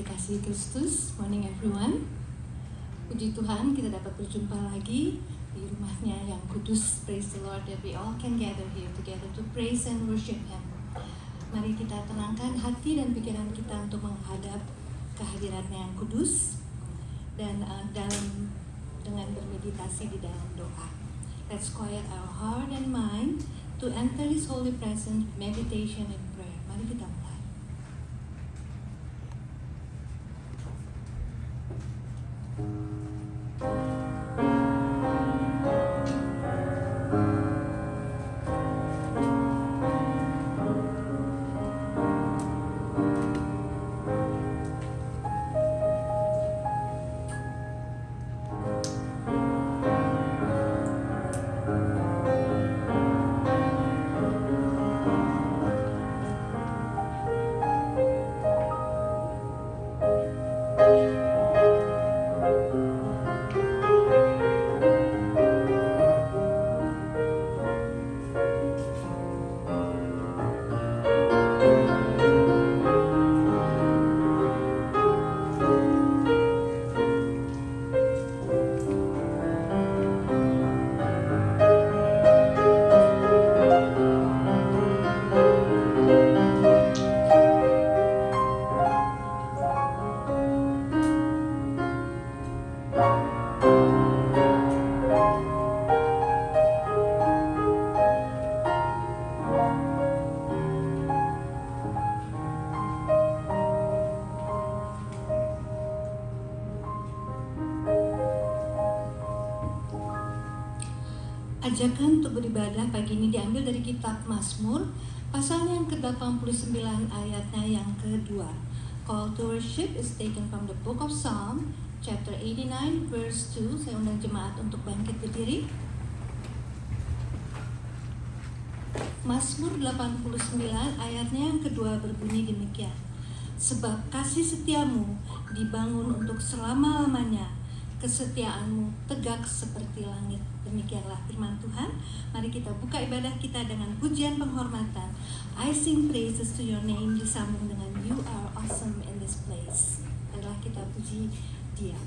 Kasih Kristus, morning everyone. Puji Tuhan kita dapat berjumpa lagi di rumahnya yang kudus. Praise the Lord that we all can gather here together to praise and worship Him. Mari kita tenangkan hati dan pikiran kita untuk menghadap kehadiratnya yang kudus dan dengan bermeditasi di dalam doa. Let's quiet our heart and mind to enter His holy presence, meditation and prayer. Mari kita mulai. Ajakan untuk beribadah pagi ini diambil dari kitab Mazmur, pasalnya yang ke-89 ayatnya yang kedua. Call to worship is taken from the book of Psalm, chapter 89, verse 2. Saya undang jemaat untuk bangkit berdiri. Mazmur 89 ayatnya yang kedua berbunyi demikian. Sebab kasih setiamu dibangun untuk selama-lamanya, kesetiaanmu tegak seperti langit. Demikianlah firman Tuhan. Mari kita buka ibadah kita dengan pujian penghormatan. I sing praises to your name, disambung dengan you are awesome in this place. Adalah kita puji Dia.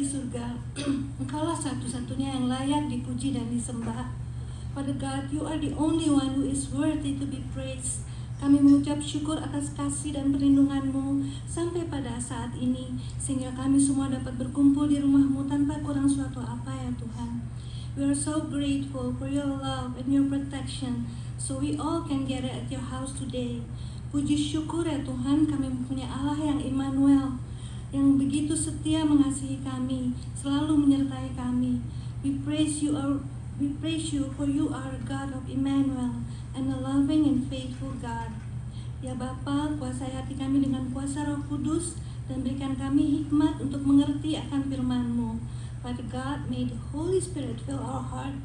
di surga, Engkaulah satu-satunya yang layak dipuji dan disembah. Father God, You are the only one who is worthy to be praised. Kami mengucap syukur atas kasih dan perlindungan-Mu sampai pada saat ini, sehingga kami semua dapat berkumpul di rumah-Mu tanpa kurang suatu apa ya Tuhan. We are so grateful for Your love and Your protection, so we all can gather at Your house today. Puji syukur ya Tuhan, kami mempunyai Allah yang Immanuel, yang begitu setia mengasihi kami, selalu menyertai kami. We praise You for You are God of Immanuel, and a loving and faithful God. Ya Bapa, kuasai hati kami dengan kuasa Roh Kudus, dan berikan kami hikmat untuk mengerti akan firman-Mu. Father God, may the Holy Spirit fill our heart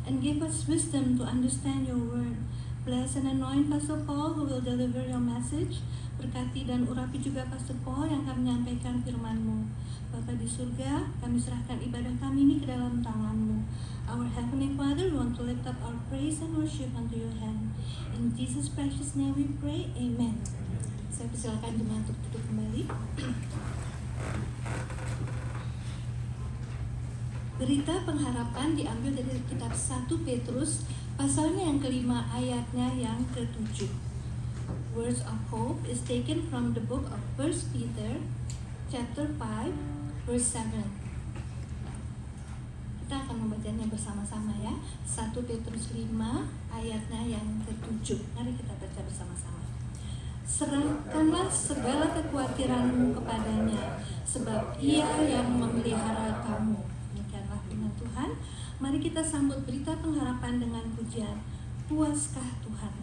and give us wisdom to understand Your word. Bless and anoint Pastor Paul who will deliver Your message. Berkati dan urapi juga Pastor Paul yang akan menyampaikan firman-Mu. Bapa di surga, kami serahkan ibadah kami ini ke dalam tangan-Mu. Our Heavenly Father, we want to lift up our praise and worship unto Your hand. In Jesus' precious name we pray, Amen. Saya persilakan jemaat untuk duduk kembali. Berita pengharapan diambil dari kitab 1 Petrus, pasalnya yang kelima, ayatnya yang ke-7. Words of hope is taken from the book of 1 Peter, chapter 5, verse 7. Kita akan membacanya bersama-sama ya. 1 Petrus 5 ayatnya yang ke-7. Mari kita baca bersama-sama. Serahkanlah segala kekhawatiranmu kepadanya, sebab Ia yang memelihara kamu. Demikianlah firman Tuhan. Mari kita sambut berita pengharapan dengan pujian. Puaskah Tuhan?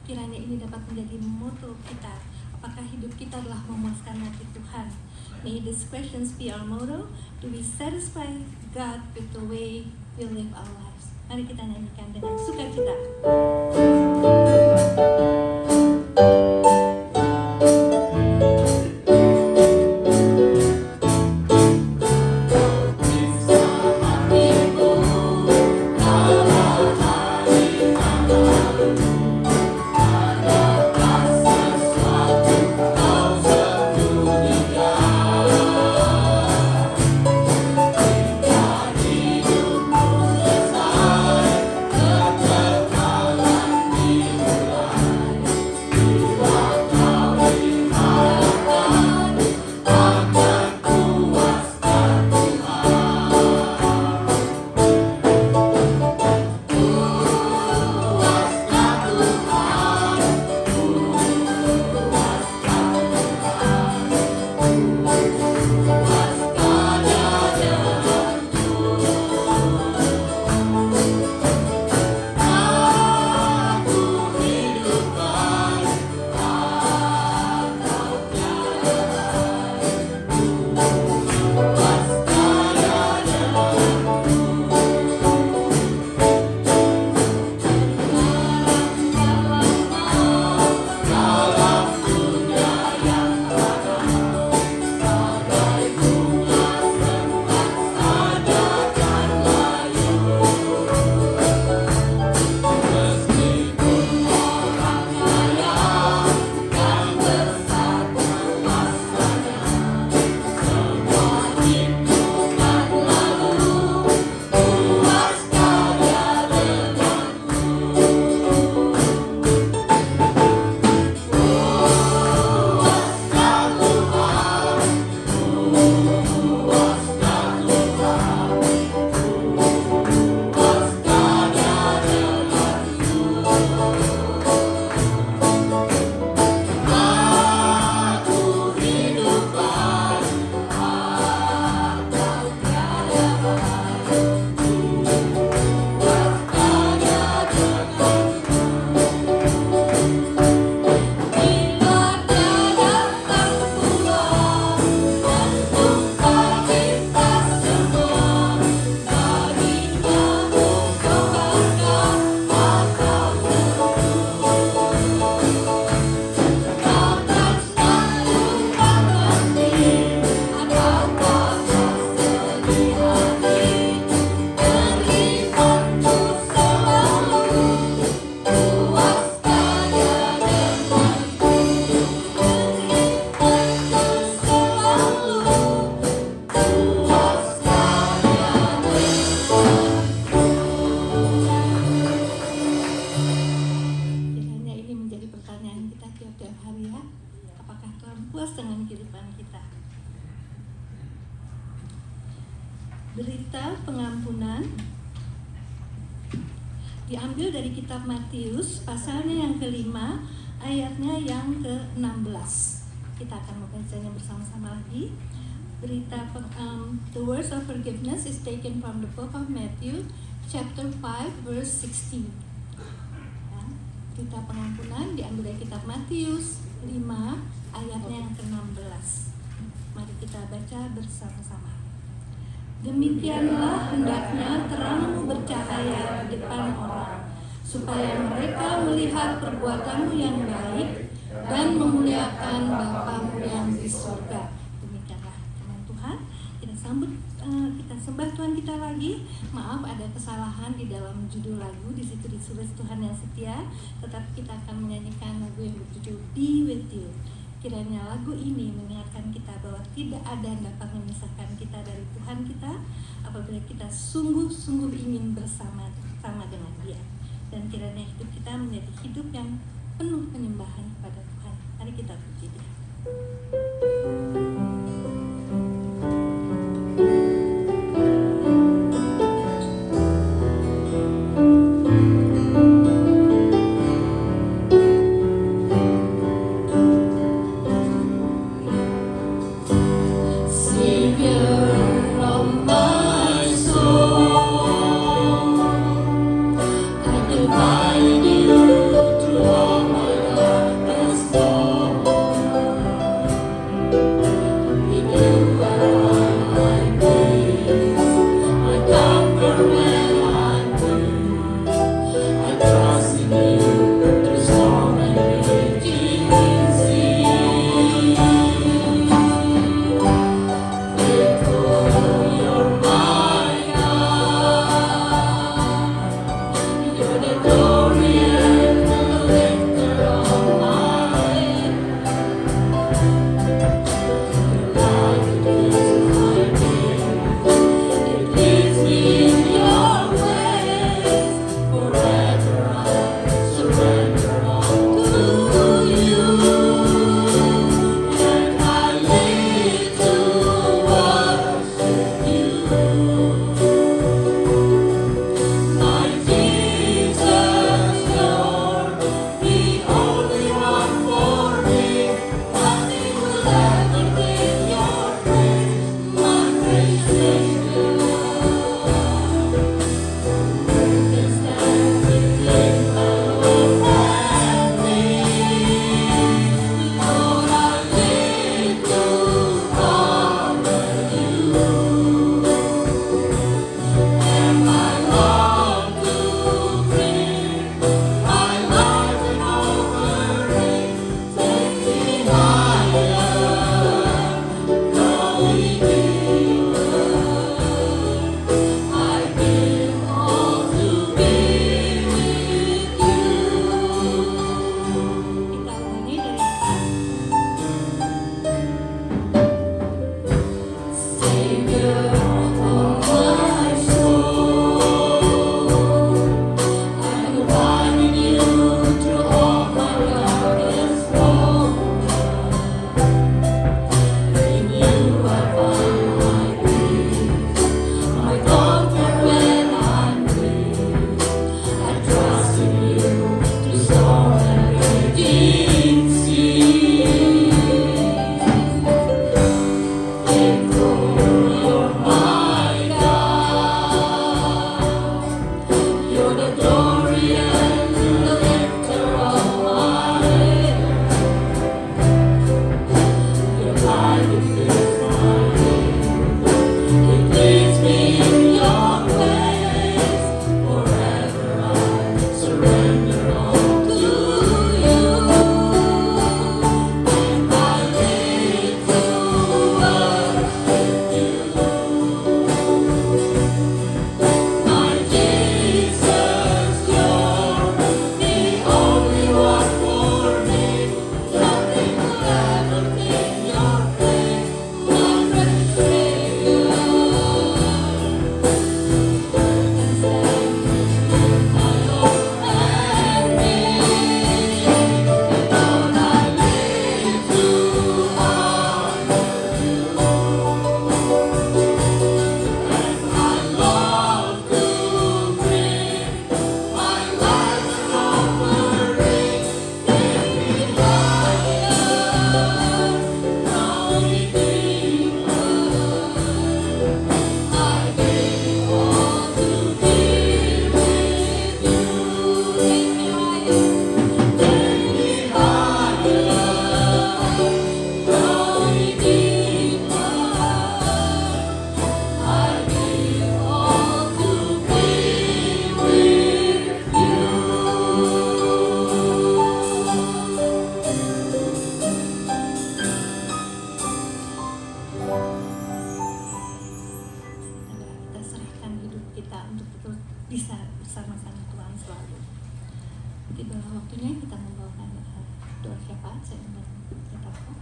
Kiranya ini dapat menjadi motto kita. Apakah hidup kita adalah memuaskan hati Tuhan? May these questions be our motto. Do we satisfy God with the way we live our lives? Mari kita nyanyikan dengan sukacita. diambil dari kitab Matius pasalnya yang kelima, ayatnya yang ke-16. Kita akan membacanya bersama-sama lagi. The words of forgiveness is taken from the book of Matthew, chapter 5, verse 16. Ya, berita pengampunan diambil dari kitab Matius 5, ayatnya yang ke-16. Mari kita baca bersama-sama. Demikianlah hendaknya terangmu bercahaya di depan orang, supaya mereka melihat perbuatanmu yang baik dan memuliakan Bapamu yang di surga. Demikianlah firman Tuhan. Kita sembah Tuhan kita lagi. Maaf ada kesalahan di dalam judul lagu, di situ ditulis Tuhan yang setia, tetapi kita akan menyanyikan lagu yang berjudul Be With You. Kiranya lagu ini mengingatkan kita bahwa tidak ada yang dapat memisahkan kita dari Tuhan kita apabila kita sungguh-sungguh ingin bersama dengan Dia. Dan kiranya hidup kita menjadi hidup yang penuh penyembahan kepada Tuhan. Mari kita puji Dia. So waktunya kita membawakan doa syafaat. Saya ingin tetapkan.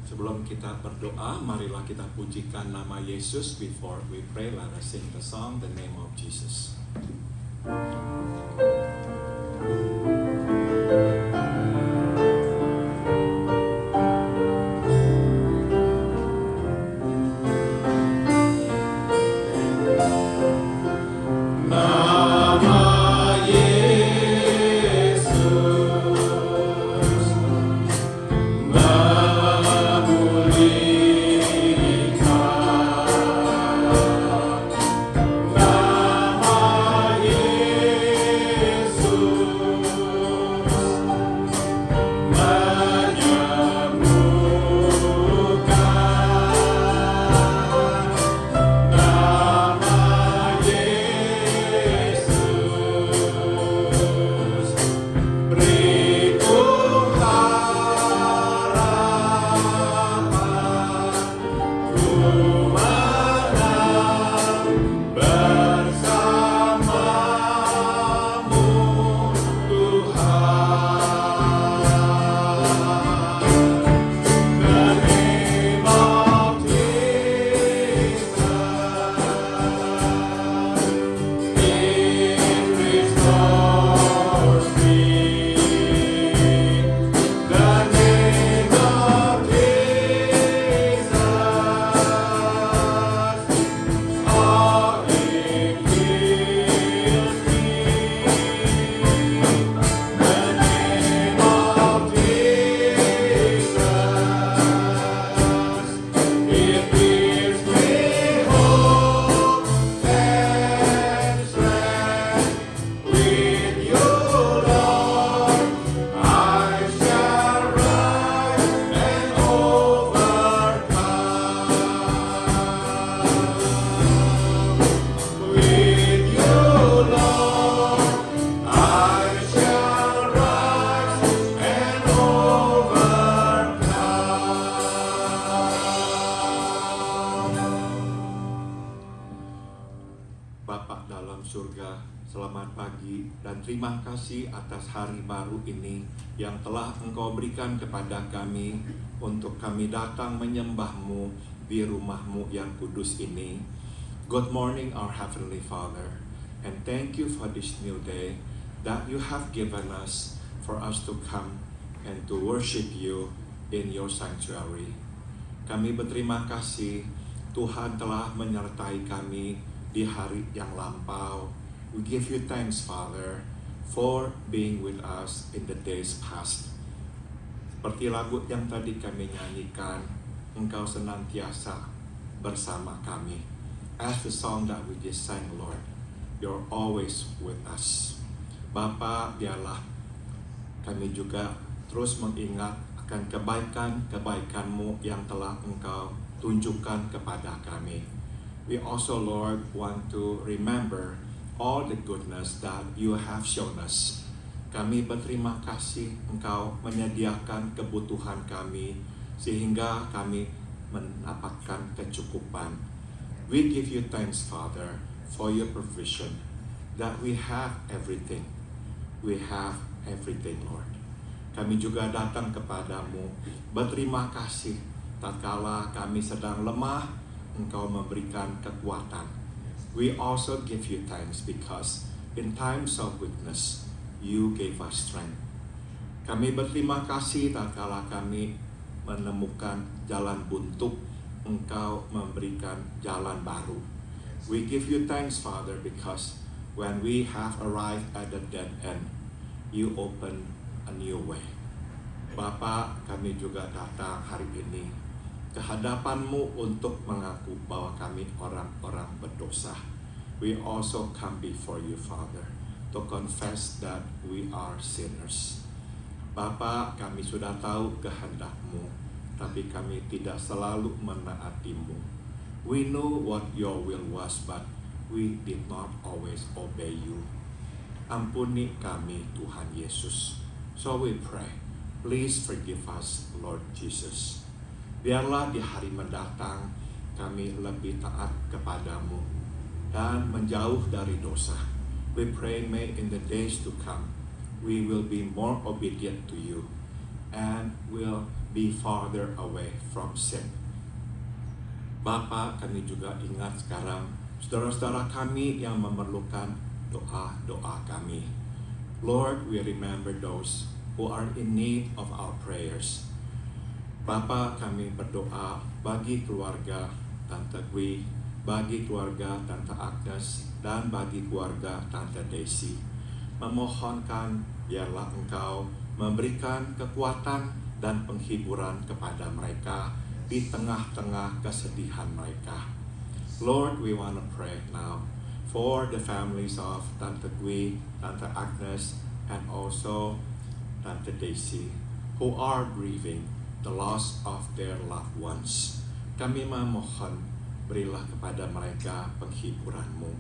Sebelum kita berdoa, marilah kita pujikan nama Yesus. Before we pray, let us sing the song, The Name of Jesus. Bapa dalam surga, selamat pagi dan terima kasih atas hari baru ini yang telah Engkau berikan kepada kami untuk kami datang menyembah-Mu di rumah-Mu yang kudus ini. Good morning, our Heavenly Father, and thank you for this new day that you have given us for us to come and to worship you in your sanctuary. Kami berterima kasih Tuhan telah menyertai kami di hari yang lampau. We give you thanks, Father, for being with us in the days past. Seperti lagu yang tadi kami nyanyikan, Engkau senantiasa bersama kami. As the song that we just sang, Lord, you're always with us. Bapa, biarlah kami juga terus mengingat akan kebaikan-kebaikan-Mu yang telah Engkau tunjukkan kepada kami. We also, Lord, want to remember all the goodness that you have shown us. Kami berterima kasih Engkau menyediakan kebutuhan kami sehingga kami mendapatkan kecukupan. We give you thanks, Father, for your provision, that we have everything. We have everything, Lord. Kami juga datang kepadamu berterima kasih tatkala kami sedang lemah, Engkau memberikan kekuatan. We also give you thanks because in times of weakness, you gave us strength. Kami berterima kasih tatkala kami menemukan jalan buntu, Engkau memberikan jalan baru. We give you thanks, Father, because when we have arrived at the dead end, you open a new way. Bapa, kami juga datang hari ini ke hadapan-Mu untuk mengaku bahwa kami orang-orang berdosa. We also come before you, Father, to confess that we are sinners. Bapa, kami sudah tahu kehendak-Mu, tapi kami tidak selalu menaati-Mu. We know what your will was, but we did not always obey you. Ampuni kami Tuhan Yesus. So we pray, please forgive us Lord Jesus. Biarlah di hari mendatang kami lebih taat kepadamu dan menjauh dari dosa. We pray may in the days to come we will be more obedient to you and will be farther away from sin. Bapa, kami juga ingat sekarang saudara-saudara kami yang memerlukan doa-doa kami. Lord, we remember those who are in need of our prayers. Bapa, kami berdoa bagi keluarga Tante Gwi, bagi keluarga Tante Agnes, dan bagi keluarga Tante Desi. Memohonkan biarlah Engkau memberikan kekuatan dan penghiburan kepada mereka di tengah-tengah kesedihan mereka. Lord, we want to pray now for the families of Tante Gwi, Tante Agnes, and also Tante Desi, who are grieving the loss of their loved ones. Kami memohon, berilah kepada mereka penghiburan-Mu.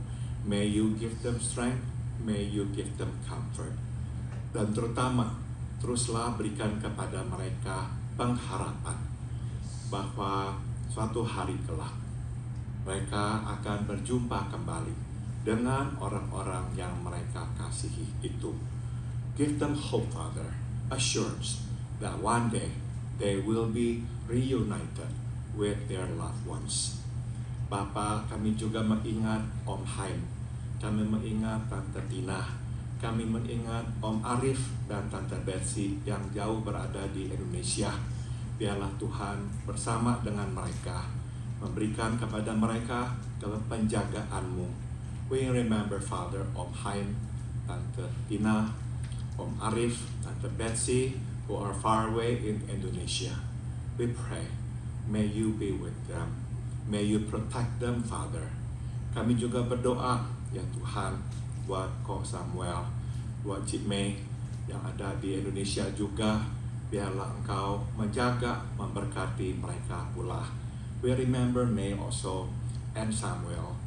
May you give them strength, may you give them comfort. Dan terutama, teruslah berikan kepada mereka pengharapan bahwa suatu hari kelak mereka akan berjumpa kembali dengan orang-orang yang mereka kasihi itu. Give them hope, Father, assurance that one day they will be reunited with their loved ones. Bapa, kami juga mengingat Om Haim, kami mengingat Tante Tina, kami mengingat Om Arif dan Tante Betsy yang jauh berada di Indonesia. Biarlah Tuhan bersama dengan mereka, memberikan kepada mereka penjagaan-Mu. We remember Father Om Haim, Tante Tina, Om Arif, Tante Betsy, who are far away in Indonesia. We pray, may you be with them. May you protect them, Father. Kami juga berdoa, ya Tuhan, buat Ko Samuel, buat Cik Mei yang ada di Indonesia juga. Biarlah Engkau menjaga, memberkati mereka pula. We remember May also and Samuel.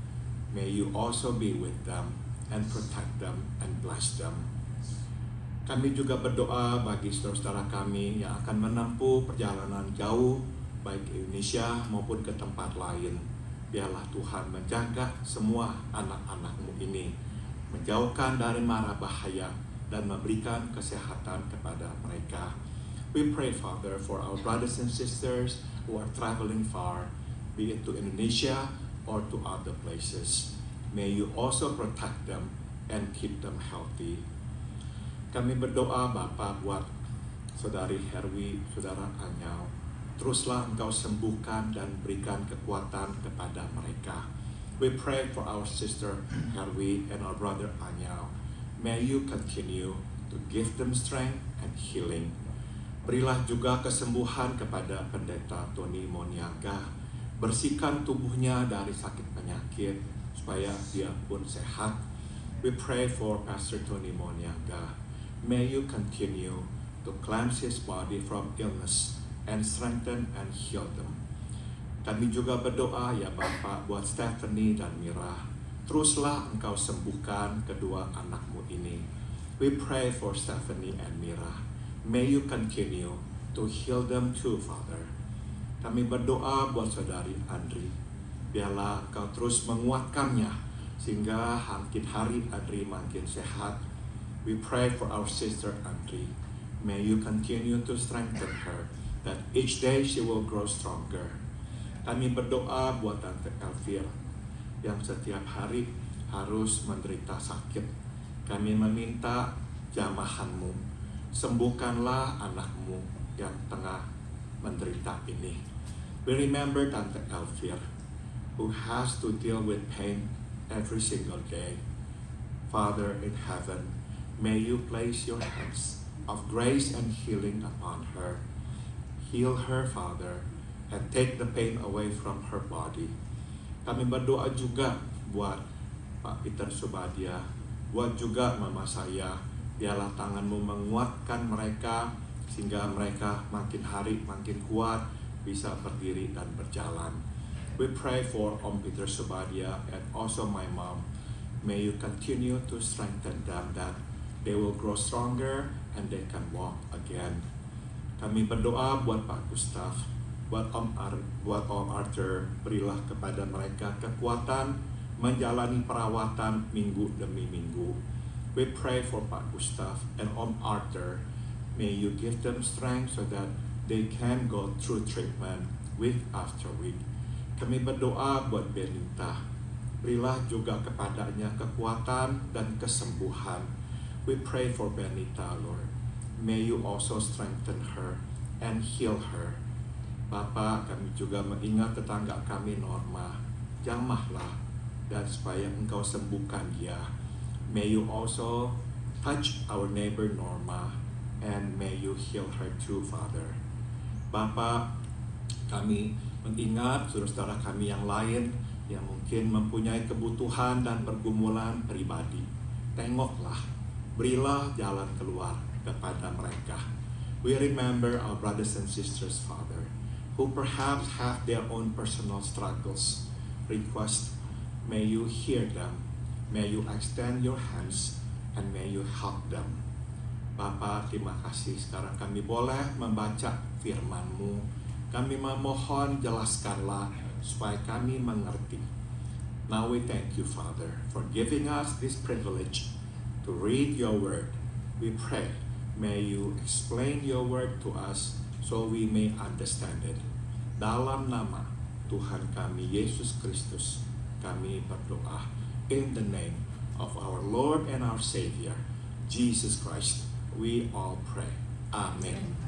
May you also be with them and protect them and bless them. Kami juga berdoa bagi saudara-saudara kami yang akan menempuh perjalanan jauh, baik ke Indonesia maupun ke tempat lain. Biarlah Tuhan menjaga semua anak-anak-Mu ini, menjauhkan dari mara bahaya dan memberikan kesehatan kepada mereka. We pray, Father, for our brothers and sisters who are traveling far, be it to Indonesia or to other places. May you also protect them and keep them healthy. Kami berdoa, Bapa, buat Saudari Herwi, Saudara Anyau. Teruslah Engkau sembuhkan dan berikan kekuatan kepada mereka. We pray for our sister Herwi and our brother Anyau. May you continue to give them strength and healing. Berilah juga kesembuhan kepada pendeta Tony Moniaga. Bersihkan tubuhnya dari sakit penyakit supaya dia pun sehat. We pray for Pastor Tony Moniaga. May you continue to cleanse his body from illness and strengthen and heal them. Kami juga berdoa, ya Bapak, buat Stephanie dan Mira. Teruslah Engkau sembuhkan kedua anak-Mu ini. We pray for Stephanie and Mira. May you continue to heal them too, Father. Kami berdoa buat Saudari Andri. Biarlah Engkau terus menguatkannya sehingga makin hari Andri makin sehat. We pray for our sister Andri. May you continue to strengthen her, that each day she will grow stronger. Kami berdoa buat Tante Elvira yang setiap hari harus menderita sakit. Kami meminta jamahan-Mu. Sembuhkanlah anak-Mu yang tengah menderita ini. We remember Tante Elvira, who has to deal with pain every single day. Father in heaven, may you place your hands of grace and healing upon her. Heal her, Father, and take the pain away from her body. Kami berdoa juga buat Pak Peter Subadia, buat juga Mama saya. Biarlah tangan-Mu menguatkan mereka sehingga mereka makin hari makin kuat, bisa berdiri dan berjalan. We pray for Om Peter Subadia and also my mom. May you continue to strengthen them that they will grow stronger and they can walk again. Kami berdoa buat Pak Gustaf, buat Om Arthur, berilah kepada mereka kekuatan menjalani perawatan minggu demi minggu. We pray for Pak Gustaf and Om Arthur. May you give them strength so that they can go through treatment week after week. Kami berdoa buat Benita. Berilah juga kepadanya kekuatan dan kesembuhan. We pray for Benita, Lord. May you also strengthen her and heal her. Bapa, kami juga mengingat tetangga kami Norma. Jamahlah dan supaya Engkau sembuhkan dia. May you also touch our neighbor Norma and may you heal her too, Father. Bapa, kami mengingat saudara-saudara kami yang lain yang mungkin mempunyai kebutuhan dan pergumulan pribadi. Tengoklah, berilah jalan keluar kepada mereka. We remember our brothers and sisters, Father, who perhaps have their own personal struggles. Request, may you hear them, may you extend your hands, and may you help them. Bapa, terima kasih sekarang kami boleh membaca firman-Mu. Kami memohon jelaskanlah supaya kami mengerti. Now we thank you, Father, for giving us this privilege to read your word. We pray, may you explain your word to us so we may understand it. Dalam nama Tuhan kami Yesus Kristus, kami berdoa. In the name of our Lord and our Savior, Jesus Christ, we all pray. Amen.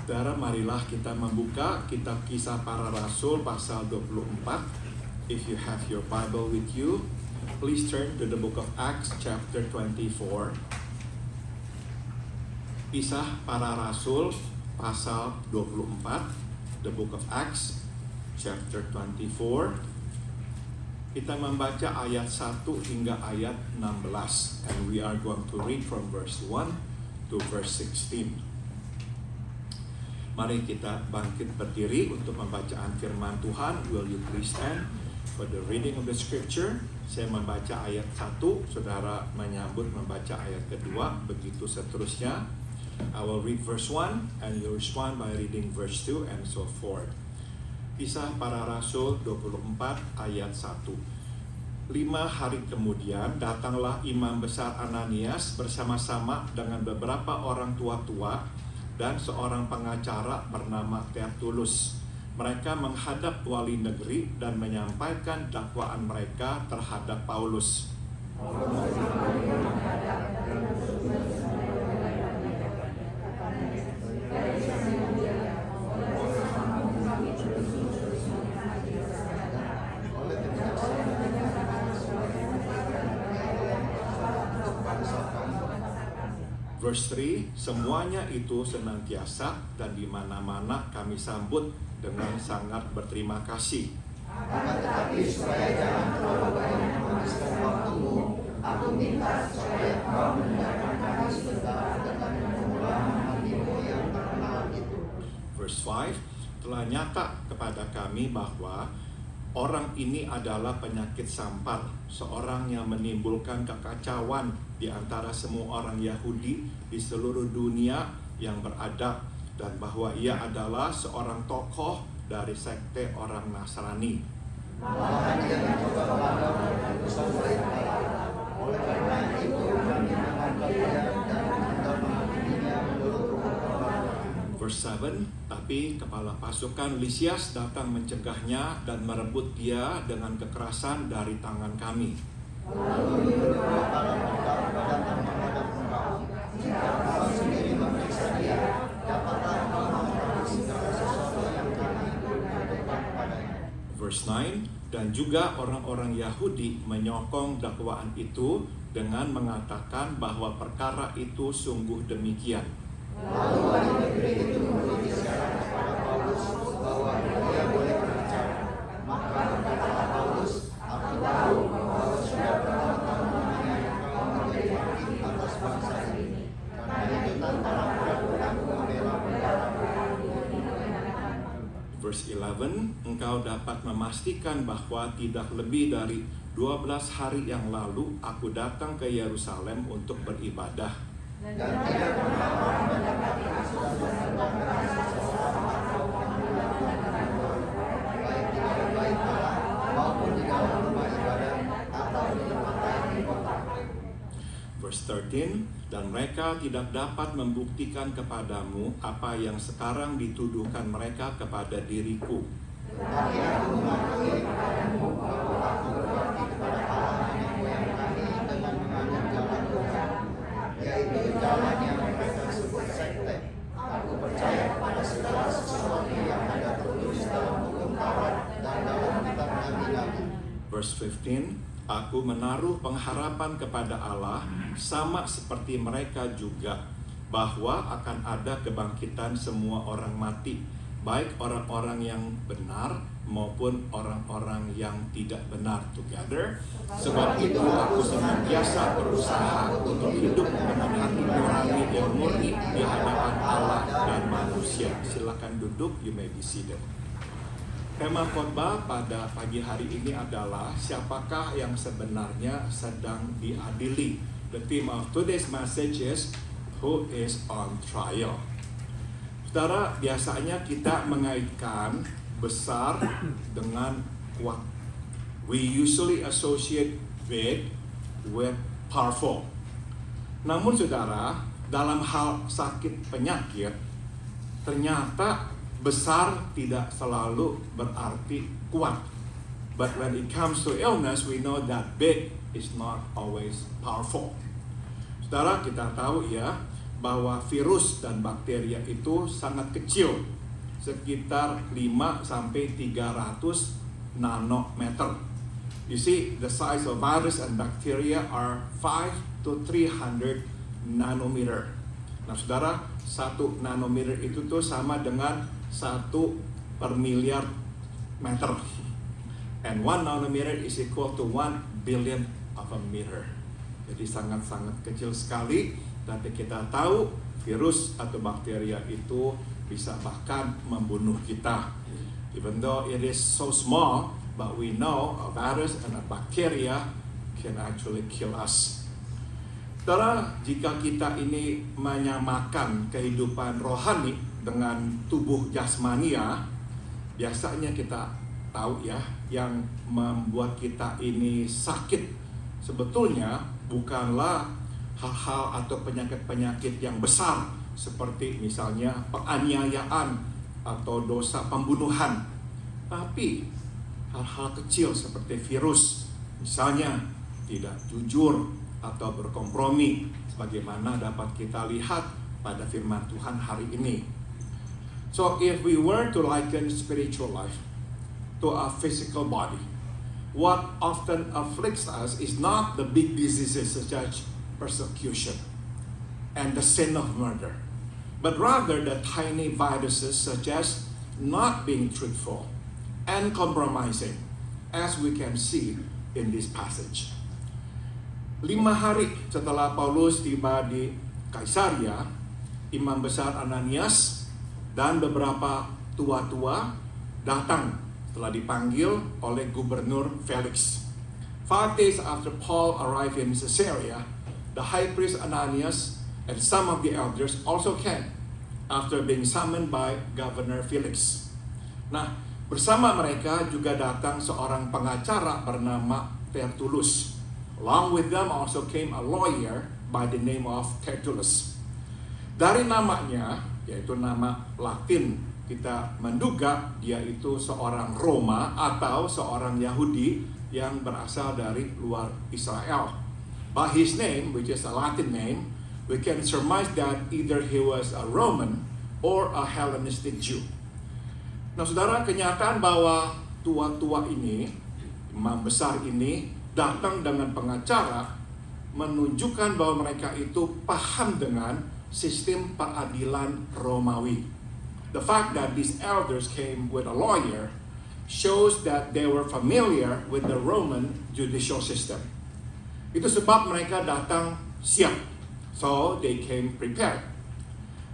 Saudara, marilah kita membuka kitab Kisah Para Rasul pasal 24. If you have your Bible with you, please turn to the book of Acts chapter 24. Kisah Para Rasul pasal 24, the book of Acts chapter 24. Kita membaca ayat 1 hingga ayat 16, and we are going to read from verse 1 to verse 16. Mari kita bangkit berdiri untuk pembacaan firman Tuhan. Will you please stand for the reading of the scripture? Saya membaca ayat 1, saudara menyambut membaca ayat kedua, begitu seterusnya. I will read verse 1 and you respond by reading verse 2 and so forth. Kisah Para Rasul 24 ayat 1. 5 hari kemudian datanglah imam besar Ananias bersama-sama dengan beberapa orang tua-tua dan seorang pengacara bernama Tertulus. Mereka menghadap wali negeri dan menyampaikan dakwaan mereka terhadap Paulus. Verse 3, semuanya itu senantiasa dan di mana-mana kami sambut dengan sangat berterima kasih. Akan tetapi supaya jangan terlalu banyak menghabiskan waktumu, aku minta supaya kau mendengarkan kami sebentar dengan mengulang hatimu yang terkenal itu. Verse 5, telah nyata kepada kami bahwa orang ini adalah penyakit sampar, seorang yang menimbulkan kekacauan di antara semua orang Yahudi di seluruh dunia yang beradab, dan bahwa ia adalah seorang tokoh dari sekte orang Nasrani. Malahan ia mencoba menghalau dan bersombong. Oleh karena itu kami menangkap dia dan kita menghakiminya menurut hukum Allah. Verse 7, tapi kepala pasukan Lisias datang mencegahnya dan merebut dia dengan kekerasan dari tangan kami. Lalu berdua para mereka datang menghadap engkau. Jika engkau sendiri memeriksa dia, dapatlah engkau mengetahui segala sesuatu yang kami katakan kepadanya. Verse 9, dan juga orang-orang Yahudi menyokong dakwaan itu dengan mengatakan bahwa perkara itu sungguh demikian. Lalu wali negeri itu memberi isyarat kepada Paulus bahwa dia boleh berbicara. Maka berkatalah Paulus, aku tahu bahwa sudah bertahun-tahun lamanya kau menjadi hakim atas bangsa ini. Karena itu tanpalah keraguan aku membela perkara. Verse Verse 11, engkau dapat memastikan bahwa tidak lebih dari 12 hari yang lalu aku datang ke Yerusalem untuk beribadah. Dan tidak pernah orang mendapati aku melakukan seseorang atau melakukan baik di dalam bait Allah maupun di dalam rumah ibadat atau di tempat lain di kota. Verse 13, dan mereka tidak dapat membuktikan kepadamu apa yang sekarang dituduhkan mereka kepada diriku. Tetapi aku mengakui kepadamu bahwa aku berbakti kepada Allah nenek moyang kami dengan menganut jalan Tuhan, yaitu jalan yang mereka sebut sekte. Aku percaya kepada segala sesuatu yang ada tertulis dalam hukum Taurat dan dalam kitab nabi-nabi. Verse 15, aku menaruh pengharapan kepada Allah sama seperti mereka juga, bahwa akan ada kebangkitan semua orang mati, baik orang-orang yang benar maupun orang-orang yang tidak benar. Together, sebab itu aku senantiasa berusaha untuk hidup dengan hati nurani yang murni di hadapan Allah dan manusia. Silakan duduk, you may be seated. Tema khotbah pada pagi hari ini adalah siapakah yang sebenarnya sedang diadili. The theme of today's message is who is on trial. Saudara, biasanya kita mengaitkan besar dengan kuat. We usually associate big with powerful. Namun saudara, dalam hal sakit penyakit, ternyata besar tidak selalu berarti kuat. But when it comes to illness, we know that big is not always powerful. Saudara, kita tahu ya, bahwa virus dan bakteria itu sangat kecil, sekitar 5 sampai 300 nanometer. You see, the size of virus and bacteria are 5 to 300 nanometer. Nah, saudara, 1 nanometer itu tuh sama dengan 1 per miliar meter. And 1 nanometer is equal to 1 billion of a meter. Jadi sangat-sangat kecil sekali, tapi kita tahu virus atau bakteria itu bisa bahkan membunuh kita. Even though it is so small, but we know a virus and a bacteria can actually kill us. Saudara, jika kita ini menyamakan kehidupan rohani dengan tubuh jasmania, biasanya kita tahu ya, yang membuat kita ini sakit sebetulnya bukanlah hal-hal atau penyakit-penyakit yang besar seperti misalnya penganiayaan atau dosa pembunuhan, tapi hal-hal kecil seperti virus, misalnya tidak jujur atau berkompromi, sebagaimana dapat kita lihat pada firman Tuhan hari ini. So if we were to liken spiritual life to a physical body, what often afflicts us is not the big diseases such as persecution and the sin of murder, but rather the tiny viruses such as not being truthful and compromising, as we can see in this passage. 5 hari setelah Paulus tiba di Kaisaria, Imam Besar Ananias dan beberapa tua-tua datang setelah dipanggil oleh Gubernur Felix. 5 days after Paul arrived in Caesarea, the high priest Ananias and some of the elders also came after being summoned by Governor Felix. Nah, bersama mereka juga datang seorang pengacara bernama Tertullus. Along with them also came a lawyer by the name of Tertullus. Dari namanya, yaitu nama Latin, kita menduga dia itu seorang Roma atau seorang Yahudi yang berasal dari luar Israel. By his name, which is a Latin name, we can surmise that either he was a Roman or a Hellenistic Jew. Nah, saudara, kenyataan bahwa tua-tua ini, imam besar ini, datang dengan pengacara, menunjukkan bahwa mereka itu paham dengan sistem peradilan Romawi. The fact that these elders came with a lawyer shows that they were familiar with the Roman judicial system. Itu sebab mereka datang siap. So they came prepared.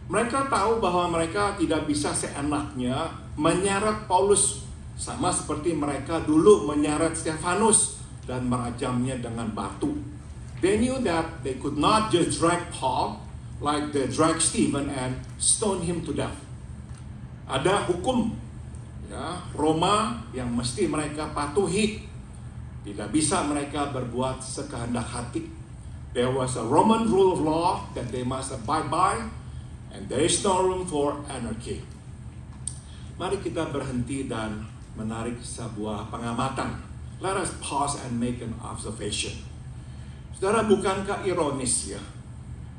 Mereka tahu bahwa mereka tidak bisa seenaknya menyeret Paulus, sama seperti mereka dulu menyeret Stefanus dan merajamnya dengan batu. They knew that they could not just drag Paul like they drag Stephen and stone him to death. Ada hukum ya, Roma yang mesti mereka patuhi. Tidak bisa mereka berbuat sekehendak hati. There was a Roman rule of law that they must abide by, and there is no room for anarchy. Mari kita berhenti dan menarik sebuah pengamatan. Let us pause and make an observation. Saudara, bukankah ironis ya,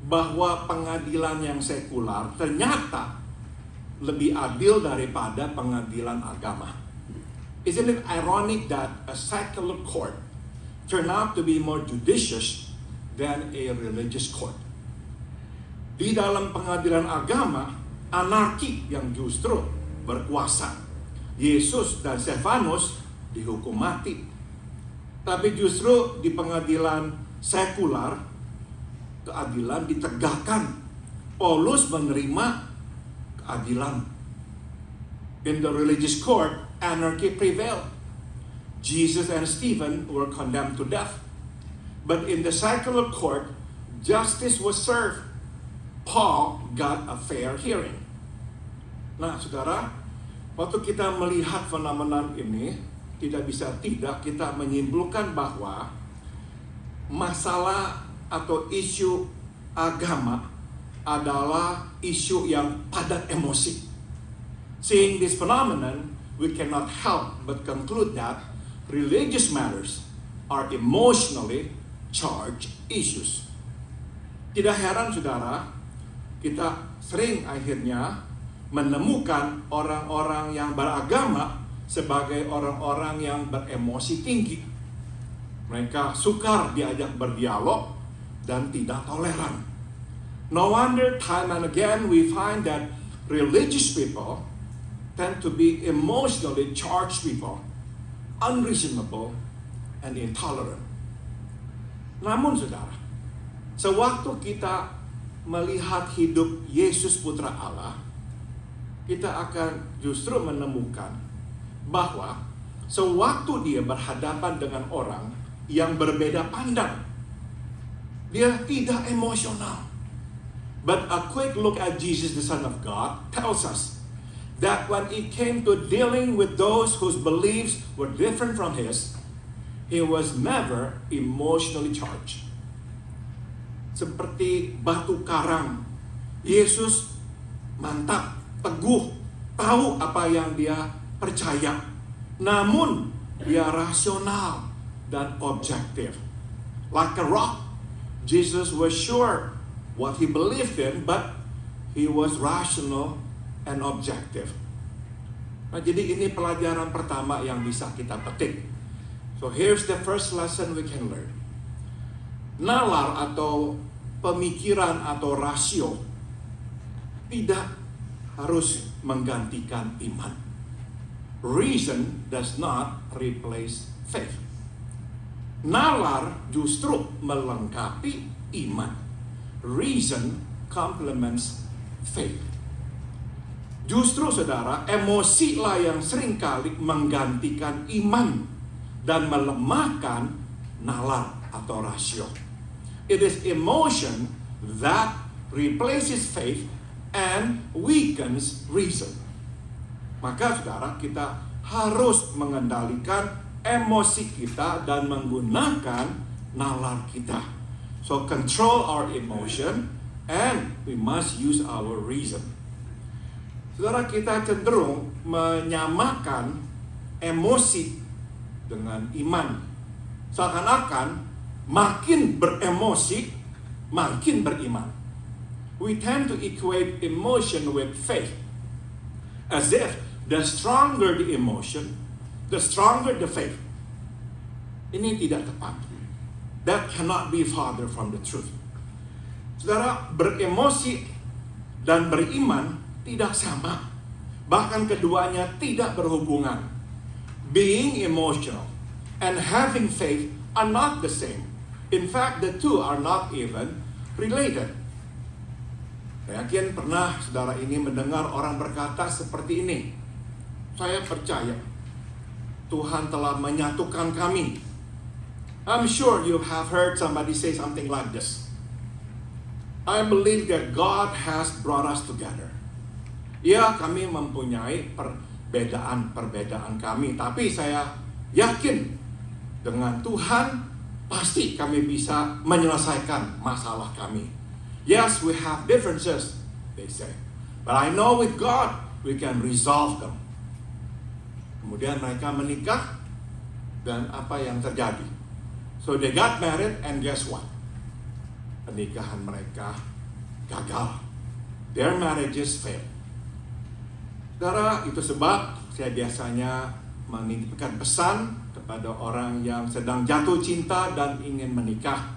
bahwa pengadilan yang sekular ternyata lebih adil daripada pengadilan agama? Isn't it ironic that a secular court turned out to be more judicious than a religious court? Di dalam pengadilan agama, anarki yang justru berkuasa. Yesus dan Stefanus dihukum mati. Tapi justru di pengadilan sekular, keadilan ditegakkan. Paulus menerima keadilan. In the religious court, anarchy prevailed. Jesus and Stephen were condemned to death. But in the secular court, justice was served. Paul got a fair hearing. Nah, saudara, waktu kita melihat fenomena ini, tidak bisa tidak kita menyimpulkan bahwa masalah atau isu agama adalah isu yang padat emosi. Seeing this phenomenon, we cannot help but conclude that religious matters are emotionally charged issues. Tidak heran saudara, kita sering akhirnya menemukan orang-orang yang beragama sebagai orang-orang yang beremosi tinggi. Mereka sukar diajak berdialog dan tidak toleran. No wonder time and again we find that religious people tend to be emotionally charged people, unreasonable and intolerant. Namun saudara, sewaktu kita melihat hidup Yesus Putra Allah, kita akan justru menemukan bahwa sewaktu dia berhadapan dengan orang yang berbeda pandang, dia tidak emosional. But a quick look at Jesus, the Son of God, tells us that when it came to dealing with those whose beliefs were different from his, he was never emotionally charged. Seperti batu karang, Yesus mantap, teguh, tahu apa yang dia percaya. Namun, dia rasional dan objektif. Like a rock, Jesus was sure what he believed in, but he was rational and objective. Nah, jadi ini pelajaran pertama yang bisa kita petik. So here's the first lesson we can learn. Nalar atau pemikiran atau rasio tidak harus menggantikan iman. Reason does not replace faith. Nalar justru melengkapi iman. Reason complements faith. Justru saudara, emosilah yang seringkali menggantikan iman dan melemahkan nalar atau rasio. It is emotion that replaces faith and weakens reason. Maka saudara, kita harus mengendalikan emosi kita dan menggunakan nalar kita. So control our emotion and we must use our reason. Saudara, kita cenderung menyamakan emosi dengan iman. Seakan-akan makin beremosi, makin beriman. We tend to equate emotion with faith. As if the stronger the emotion, the stronger the faith. Ini tidak tepat. That cannot be farther from the truth. Saudara, beremosi dan beriman tidak sama. Bahkan keduanya tidak berhubungan. Being emotional and having faith are not the same. In fact, the two are not even related. Saya yakin pernah saudara ini mendengar orang berkata seperti ini, saya percaya Tuhan telah menyatukan kami. I'm sure you have heard somebody say something like this. I believe that God has brought us together. Ya, kami mempunyai perbedaan kami, tapi saya yakin dengan Tuhan pasti kami bisa menyelesaikan masalah kami. Yes, we have differences, they say. But I know with God, we can resolve them. Kemudian mereka menikah, dan apa yang terjadi? So they got married, and guess what? Pernikahan mereka gagal. Their marriages failed. Saudara, itu sebab saya biasanya menitipkan pesan kepada orang yang sedang jatuh cinta dan ingin menikah.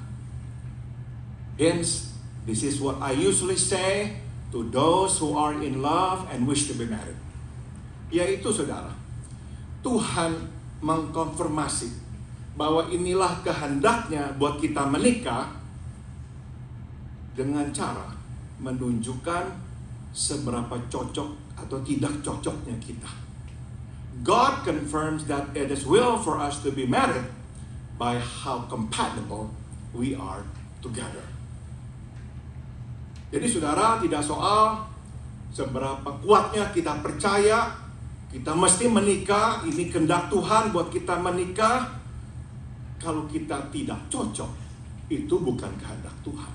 Hence, this is what I usually say to those who are in love and wish to be married. Yaitu saudara, Tuhan mengkonfirmasi bahwa inilah kehendaknya buat kita menikah dengan cara menunjukkan seberapa cocok atau tidak cocoknya kita. God confirms that it is will for us to be married by how compatible we are together. Jadi saudara, tidak soal seberapa kuatnya kita percaya kita mesti menikah, ini kehendak Tuhan buat kita menikah. Kalau kita tidak cocok, itu bukan kehendak Tuhan.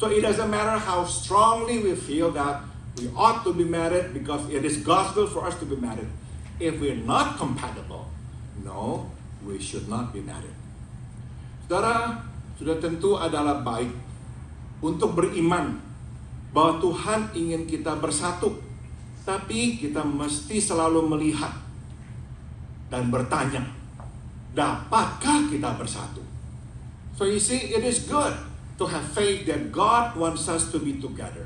So it doesn't matter how strongly we feel that we ought to be married because it is God's will for us to be married. If we're not compatible, no, we should not be married. Saudara, sudah tentu adalah baik untuk beriman bahwa Tuhan ingin kita bersatu. Tapi kita mesti selalu melihat dan bertanya, dapatkah kita bersatu? So you see, it is good to have faith that God wants us to be together.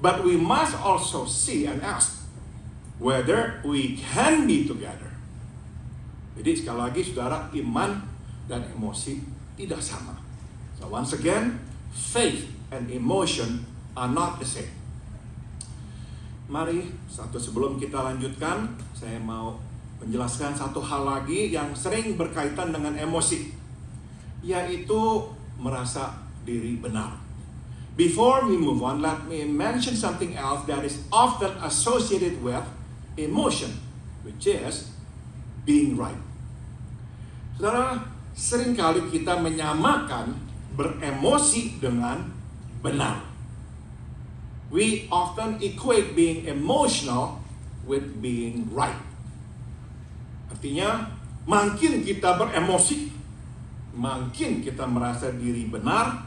But we must also see and ask whether we can be together. Jadi sekali lagi saudara, iman dan emosi tidak sama. So once again, faith and emotion are not the same. Mari, sebelum kita lanjutkan, saya mau menjelaskan satu hal lagi yang sering berkaitan dengan emosi, yaitu merasa diri benar. Before we move on, let me mention something else that is often associated with emotion, which is being right. Saudara, seringkali kita menyamakan beremosi dengan benar. We often equate being emotional with being right. Artinya, makin kita beremosi, makin kita merasa diri benar,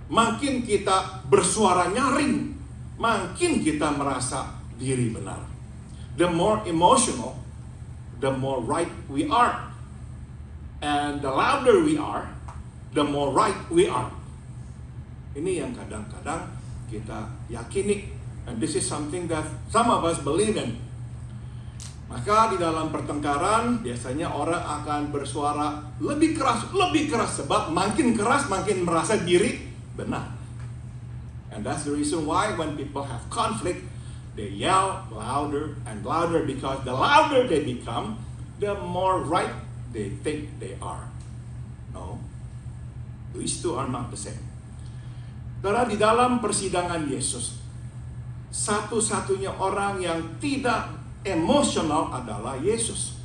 makin kita bersuara nyaring, makin kita merasa diri benar. The more emotional, the more right we are. And the louder we are, the more right we are. Ini yang kadang-kadang kita yakini, and this is something that some of us believe in. Maka di dalam pertengkaran biasanya orang akan bersuara lebih keras, sebab makin keras makin merasa diri benar. And that's the reason why when people have conflict, they yell louder and louder, because the louder they become, the more right they think they are. No, these two are not the same. Karena di dalam persidangan Yesus, satu-satunya orang yang tidak emosional adalah Yesus.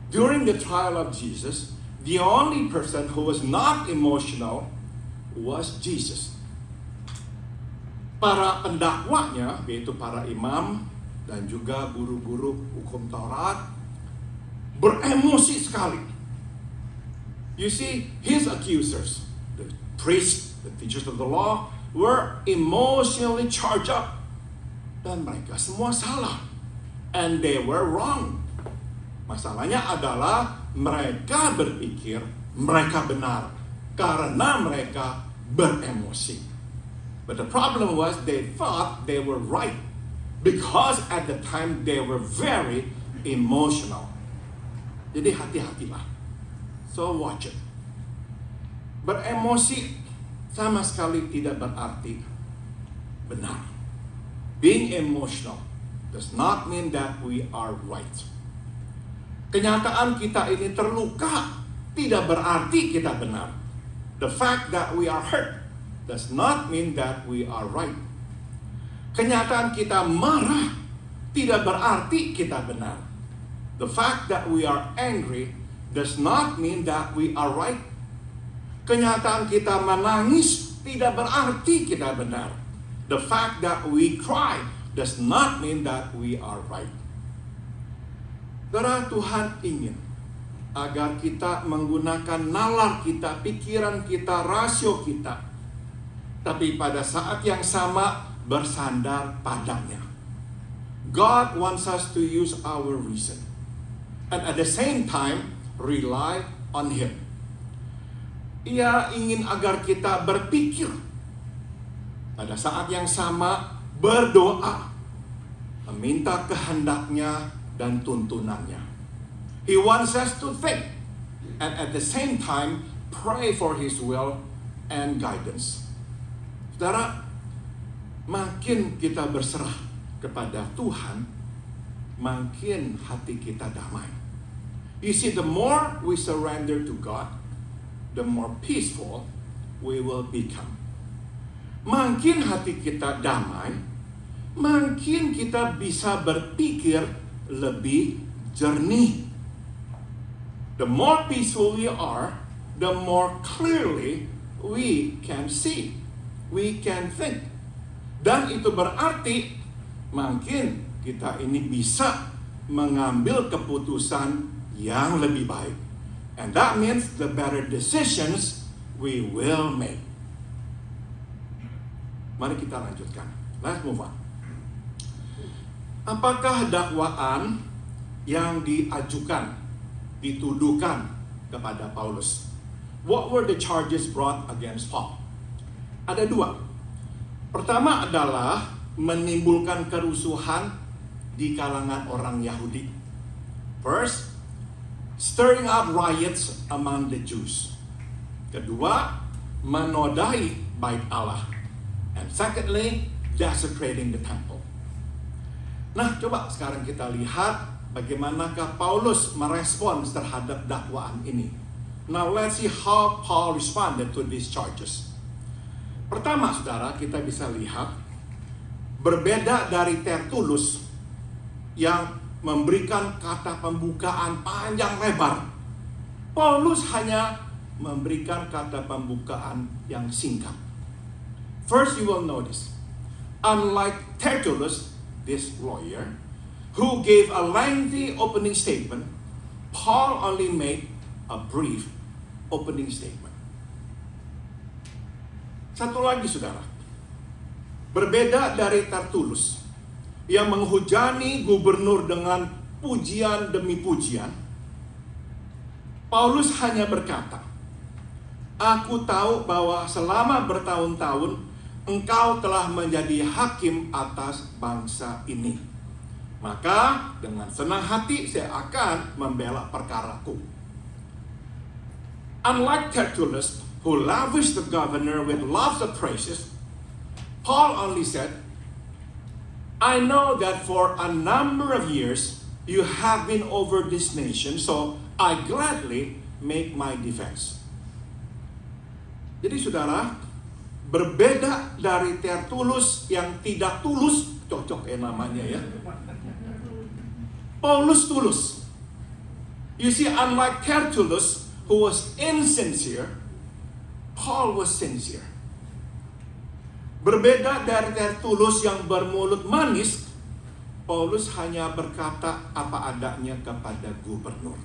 During the trial of Jesus, the only person who was not emotional was Jesus. Para pendakwanya, yaitu para imam dan juga guru-guru hukum Taurat, beremosi sekali. You see, his accusers, the priests, the teachers of the law, were emotionally charged up. Dan mereka semua salah. And they were wrong. Masalahnya adalah mereka berpikir mereka benar karena mereka beremosi. But the problem was they thought they were right because at the time they were very emotional. Jadi hati-hatilah. So watch it. Beremosi sama sekali tidak berarti benar. Being emotional does not mean that we are right. Kenyataan kita ini terluka tidak berarti kita benar. The fact that we are hurt does not mean that we are right. Kenyataan kita marah tidak berarti kita benar. The fact that we are angry does not mean that we are right. Kenyataan kita menangis tidak berarti kita benar. The fact that we cry does not mean that we are right. Karena Tuhan ingin agar kita menggunakan nalar kita, pikiran kita, rasio kita, tapi pada saat yang sama bersandar padanya. God wants us to use our reason and at the same time rely on Him. Ia ingin agar kita berpikir, pada saat yang sama berdoa, meminta kehendaknya dan tuntunannya. He wants us to think and at the same time pray for His will and guidance. Saudara, makin kita berserah kepada Tuhan, makin hati kita damai. You see, the more we surrender to God, the more peaceful we will become. Makin hati kita damai, makin kita bisa berpikir lebih jernih. The more peaceful we are, the more clearly we can see, we can think. Dan itu berarti makin kita ini bisa mengambil keputusan yang lebih baik. And that means the better decisions we will make. Mari kita lanjutkan. Let's move on. Apakah dakwaan yang diajukan, dituduhkan kepada Paulus? What were the charges brought against Paul? Ada dua. Pertama adalah menimbulkan kerusuhan di kalangan orang Yahudi. First, stirring up riots among the Jews. Kedua, menodai bait Allah. And secondly, desecrating the temple. Nah, coba sekarang kita lihat bagaimanakah Paulus merespons terhadap dakwaan ini. Now, let's see how Paul responded to these charges. Pertama, saudara, kita bisa lihat berbeda dari Tertullus yang memberikan kata pembukaan panjang lebar. Paulus hanya memberikan kata pembukaan yang singkat. First, you will notice, unlike Tertullus, this lawyer, who gave a lengthy opening statement, Paul only made a brief opening statement. Satu lagi, saudara, berbeda dari Tertullus yang menghujani gubernur dengan pujian demi pujian, Paulus hanya berkata, "Aku tahu bahwa selama bertahun-tahun engkau telah menjadi hakim atas bangsa ini. Maka dengan senang hati saya akan membela perkaraku." Unlike Tertullus, who lavished the governor with lots of praises, Paul only said, "I know that for a number of years you have been over this nation, so I gladly make my defense." Jadi saudara, berbeda dari Tertullus yang tidak tulus, cocok namanya ya. Paulus tulus. You see, unlike Tertullus who was insincere, Paul was sincere. Berbeda dari Tertullus yang bermulut manis, Paulus hanya berkata apa adanya kepada gubernur.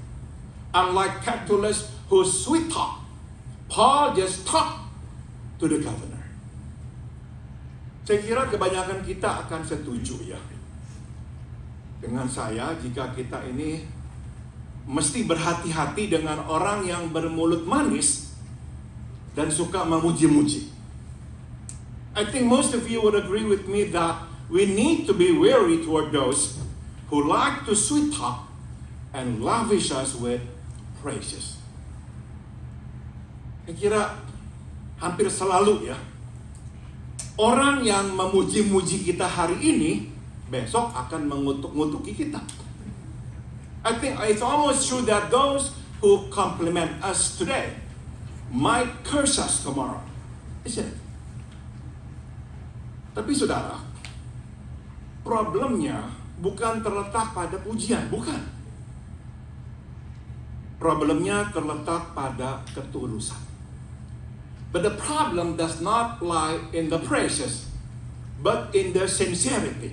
Unlike Tertullus who's sweet talk, Paul just talk to the governor. Saya kira kebanyakan kita akan setuju ya dengan saya jika kita ini mesti berhati-hati dengan orang yang bermulut manis dan suka memuji-muji. I think most of you would agree with me that we need to be wary toward those who like to sweet talk and lavish us with praises. Saya kira hampir selalu ya, Orang yang memuji-muji kita hari ini, besok akan mengutuk-ngutuki kita. I think it's almost true that those who compliment us today might curse us tomorrow. Isn't it? Tapi saudara, problemnya bukan terletak pada pujian, bukan. Problemnya terletak pada ketulusan. But the problem does not lie in the praises, but in the sincerity.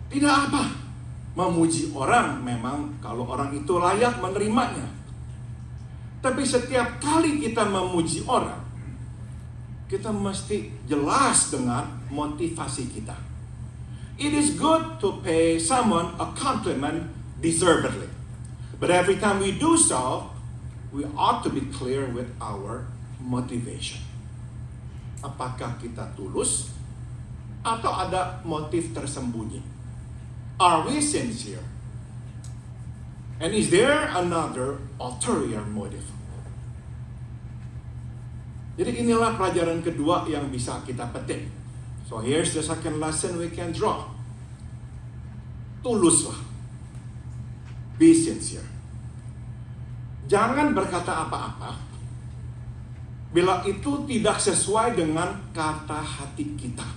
Tidak apa memuji orang, memang kalau orang itu layak menerimanya. Tapi setiap kali kita memuji orang, kita mesti jelas dengan motivasi kita. It is good to pay someone a compliment deservedly. But every time we do so, we ought to be clear with our motivation. Apakah kita tulus atau ada motif tersembunyi? Are we sincere? And is there another ulterior motive? Jadi inilah pelajaran kedua yang bisa kita petik. So here's the second lesson we can draw. Tuluslah. Be sincere. Jangan berkata apa-apa bila itu tidak sesuai dengan kata hati kita.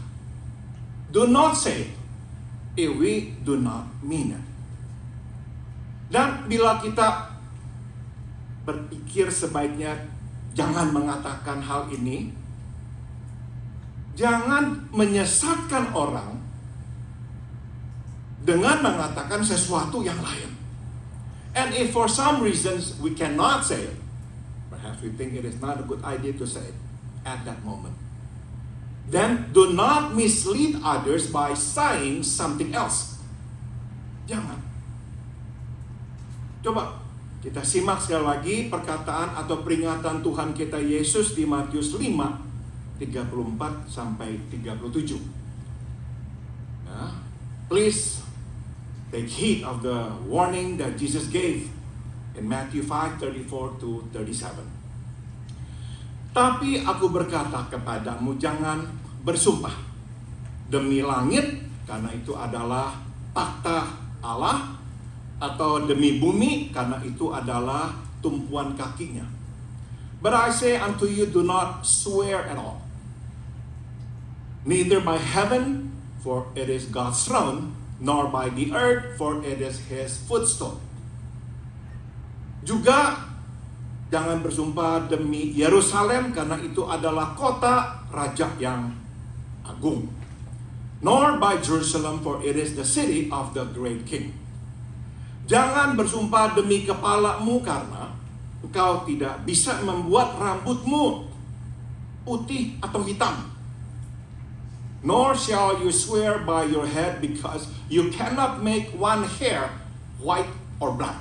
Do not say it if we do not mean it. Dan bila kita berpikir sebaiknya jangan mengatakan hal ini, jangan menyesatkan orang dengan mengatakan sesuatu yang lain. And if for some reasons we cannot say it, perhaps we think it is not a good idea to say it at that moment, then do not mislead others by saying something else. Jangan. Coba kita simak sekali lagi perkataan atau peringatan Tuhan kita Yesus di Matius 5, 34 sampai 37. Nah, please take heed of the warning that Jesus gave in Matthew 5:34 to 37. Tapi aku berkata kepadamu, jangan bersumpah demi langit, karena itu adalah takhta Allah, atau demi bumi, karena itu adalah tumpuan kakinya. But I say unto you, do not swear at all, neither by heaven, for it is God's throne, nor by the earth, for it is His footstool. Juga jangan bersumpah demi Yerusalem, karena itu adalah kota raja yang agung. Nor by Jerusalem, for it is the city of the great king. Jangan bersumpah demi kepalamu, karena engkau tidak bisa membuat rambutmu putih atau hitam. Nor shall you swear by your head, because you cannot make one hair white or black.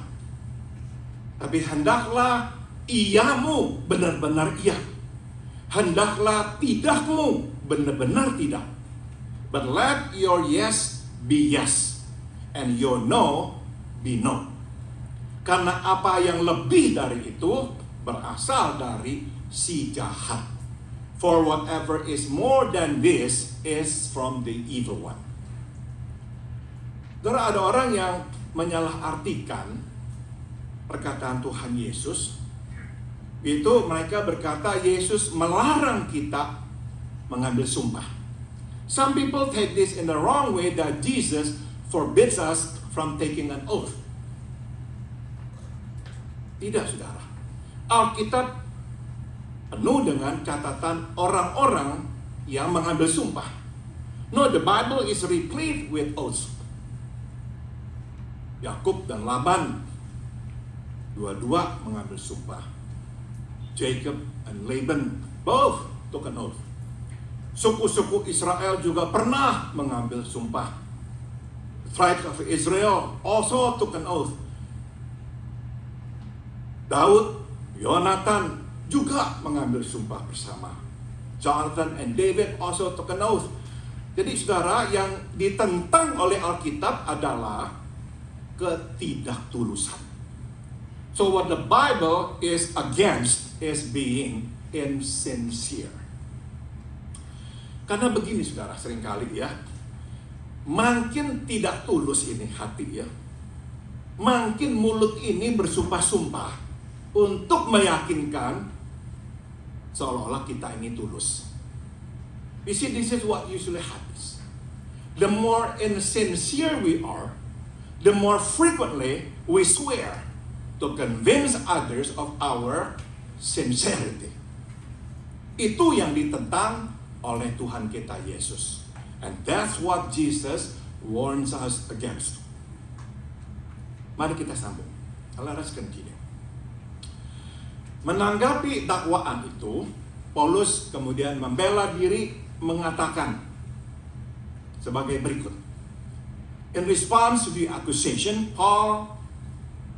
Tapi hendaklah iyamu benar-benar iya. Hendaklah tidakmu benar-benar tidak. But let your yes be yes, and your no be no. Karena apa yang lebih dari itu berasal dari si jahat. For whatever is more than this is from the evil one. Ada orang yang menyalahartikan perkataan Tuhan Yesus. Itu mereka berkata Yesus melarang kita mengambil sumpah. Some people take this in the wrong way, that Jesus forbids us from taking an oath. Tidak, saudara. Alkitab penuh dengan catatan orang-orang yang mengambil sumpah. No, the Bible is replete with oaths. Yakub dan Laban dua-dua mengambil sumpah. Jacob and Laban both took an oath. Suku-suku Israel juga pernah mengambil sumpah. The tribes of Israel also took an oath. Daud, Yonatan juga mengambil sumpah bersama. Jonathan and David also took an oath. Jadi saudara, yang ditentang oleh Alkitab adalah ketidaktulusan. So what the Bible is against is being insincere. Karena begini saudara, seringkali ya, makin tidak tulus ini hati ya, makin mulut ini bersumpah-sumpah untuk meyakinkan seolah-olah kita ini tulus. You see, this is what usually happens. The more insincere we are, the more frequently we swear to convince others of our sincerity. Itu yang ditentang oleh Tuhan kita Yesus. And that's what Jesus warns us against. Mari kita sambung. Let us continue. Menanggapi dakwaan itu, Paulus kemudian membela diri mengatakan sebagai berikut. In response to the accusation, Paul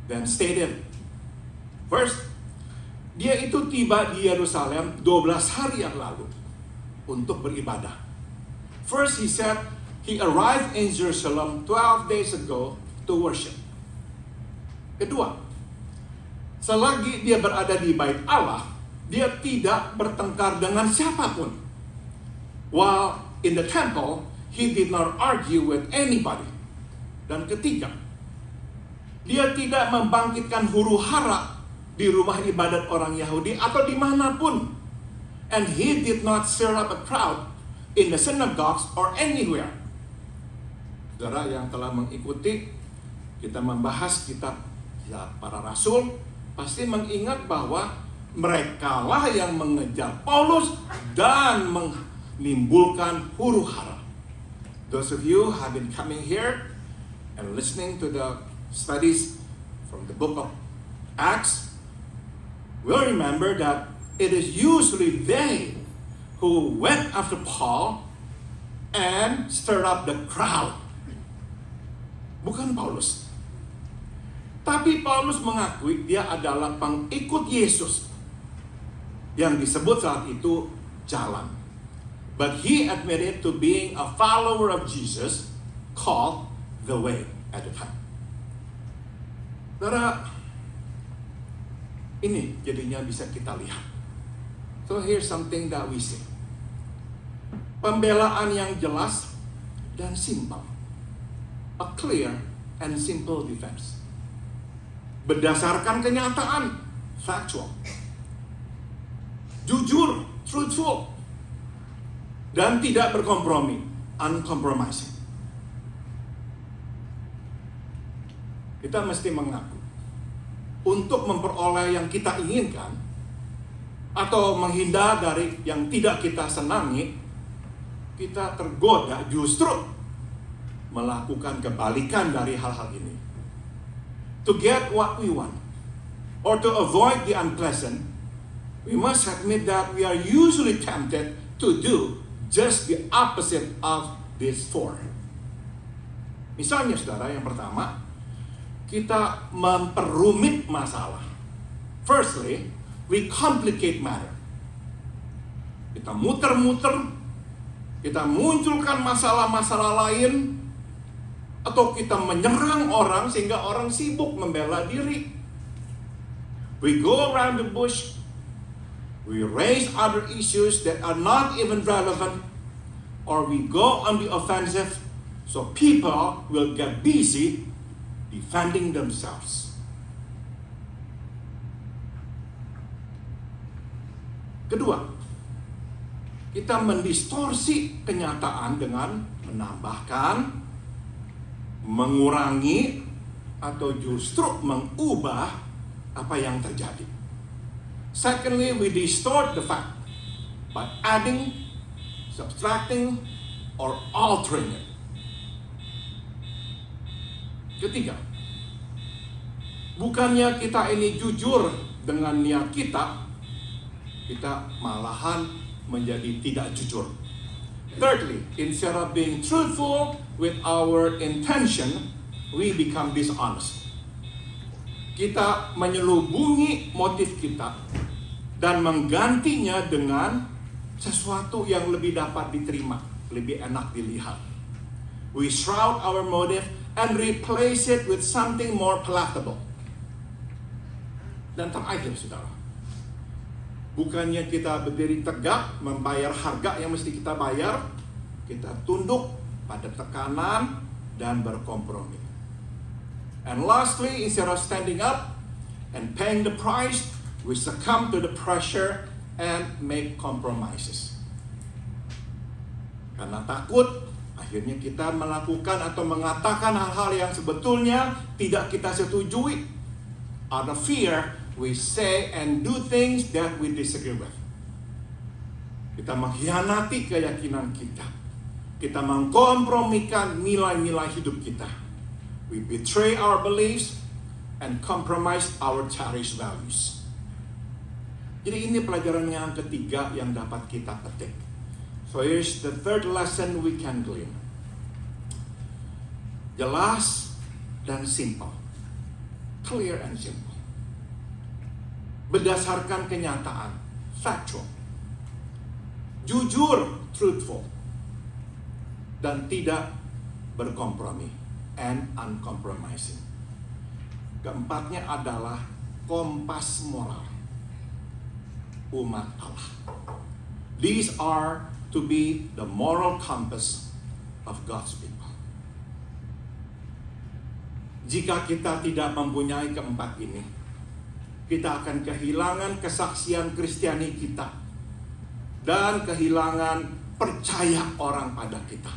then stated, first, dia itu tiba di Yerusalem 12 hari yang lalu untuk beribadah. First, he said he arrived in Jerusalem 12 days ago to worship. Kedua, selagi dia berada di bait Allah, dia tidak bertengkar dengan siapapun. While in the temple, he did not argue with anybody. Dan ketiga, dia tidak membangkitkan huru-hara di rumah ibadat orang Yahudi atau dimanapun. And he did not stir up a crowd in the synagogues or anywhere. Saudara yang telah mengikuti kita membahas kitab para rasul, pasti mengingat bahwa merekalah yang mengejar Paulus dan menimbulkan huru-hara. Those of you who have been coming here and listening to the studies from the book of Acts will remember that it is usually they who went after Paul and stirred up the crowd. Bukan Paulus. Tapi Paulus mengakui dia adalah pengikut Yesus yang disebut saat itu jalan. But he admitted to being a follower of Jesus called the way at the time. Saudara, ini jadinya bisa kita lihat. So here's something that we see. Pembelaan yang jelas dan simpel. A clear and simple defense. Berdasarkan kenyataan, factual. Jujur, truthful. Dan tidak berkompromi, uncompromising. Kita mesti mengaku, untuk memperoleh yang kita inginkan, atau menghindar dari yang tidak kita senangi, kita tergoda justru melakukan kebalikan dari hal-hal ini. To get what we want, or to avoid the unpleasant, we must admit that we are usually tempted to do just the opposite of these four. Misalnya saudara, yang pertama, kita memperumit masalah. Firstly, we complicate matter. Kita muter-muter, kita munculkan masalah-masalah lain, atau kita menyerang orang sehingga orang sibuk membela diri. We go around the bush, we raise other issues that are not even relevant, or we go on the offensive so people will get busy defending themselves. Kedua, kita mendistorsi kenyataan dengan menambahkan, mengurangi, atau justru mengubah apa yang terjadi. Secondly, we distort the fact by adding, subtracting, or altering it. Ketiga, bukannya kita ini jujur dengan niat kita malahan menjadi tidak jujur. Thirdly, instead of being truthful with our intention, we become dishonest. Kita menyelubungi motif kita dan menggantinya dengan sesuatu yang lebih dapat diterima, lebih enak dilihat. We shroud our motive and replace it with something more palatable. Dan terakhir, saudara, Bukannya kita berdiri tegak, membayar harga yang mesti kita bayar, kita tunduk pada tekanan dan berkompromi. And lastly, instead of standing up and paying the price, we succumb to the pressure and make compromises. Karena takut, akhirnya kita melakukan atau mengatakan hal-hal yang sebetulnya tidak kita setujui. Out of fear, we say and do things that we disagree with. Kita mengkhianati keyakinan kita. Kita mengkompromikan nilai-nilai hidup kita. We betray our beliefs and compromise our cherished values. Jadi ini pelajaran yang ketiga yang dapat kita petik. So here's the third lesson we can glean. Jelas dan simple. Clear and simple. Berdasarkan kenyataan, factual. Jujur, truthful. Dan tidak berkompromi, and uncompromising. Keempatnya adalah kompas moral umat Allah. These are to be the moral compass of God's people. Jika kita tidak mempunyai keempat ini, kita akan kehilangan kesaksian Kristiani kita dan kehilangan percaya orang pada kita.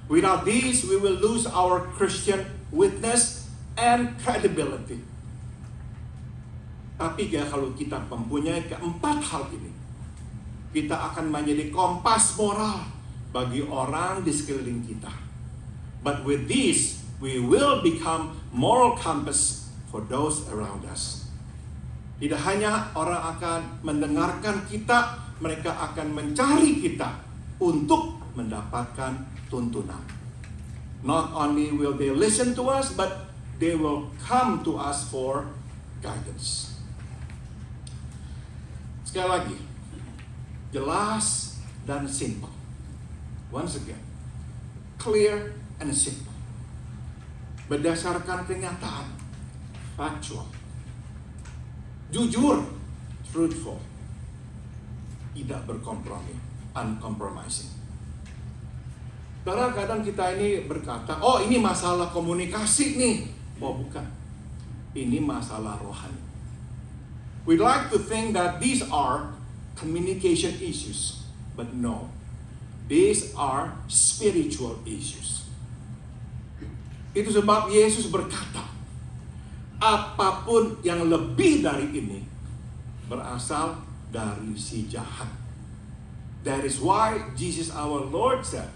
Without these, we will lose our Christian witness and credibility. Tapi kalau kita mempunyai keempat hal ini, kita akan menjadi kompas moral bagi orang di sekeliling kita. But with these, we will become moral compass for those around us. Tidak hanya orang akan mendengarkan kita, mereka akan mencari kita untuk mendapatkan tuntunan. Not only will they listen to us, but they will come to us for guidance. Sekali lagi, jelas dan simple. Once again, clear and simple. Berdasarkan kenyataan, factual. Jujur, truthful. Tidak berkompromi, uncompromising. Kadang-kadang kita ini berkata, oh ini masalah komunikasi nih. Oh bukan, ini masalah rohani. We like to think that these are communication issues, but no, these are spiritual issues. Itu sebab Yesus berkata, apapun yang lebih dari ini berasal dari si jahat. That is why Jesus our Lord said,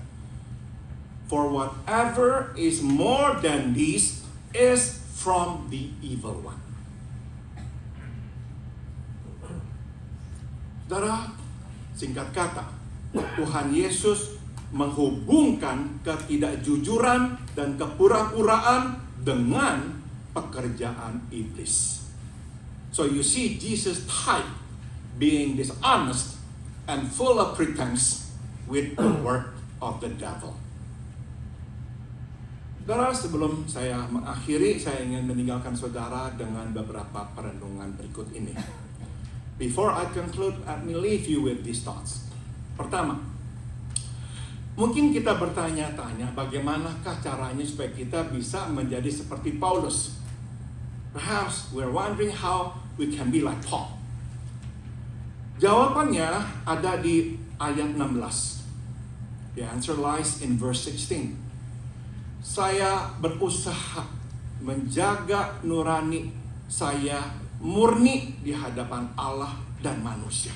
for whatever is more than these is from the evil one. Saudara, singkat kata, Tuhan Yesus menghubungkan ketidakjujuran dan kepura-puraan dengan pekerjaan iblis. So you see Jesus type being dishonest and full of pretense with the work of the devil. Saudara, sebelum saya mengakhiri, saya ingin meninggalkan saudara dengan beberapa perenungan berikut ini. Before I conclude, let me leave you with these thoughts. Pertama, mungkin kita bertanya-tanya bagaimanakah caranya supaya kita bisa menjadi seperti Paulus. Perhaps we're wondering how we can be like Paul. Jawabannya ada di ayat 16. The answer lies in verse 16. Saya berusaha menjaga nurani saya murni di hadapan Allah dan manusia.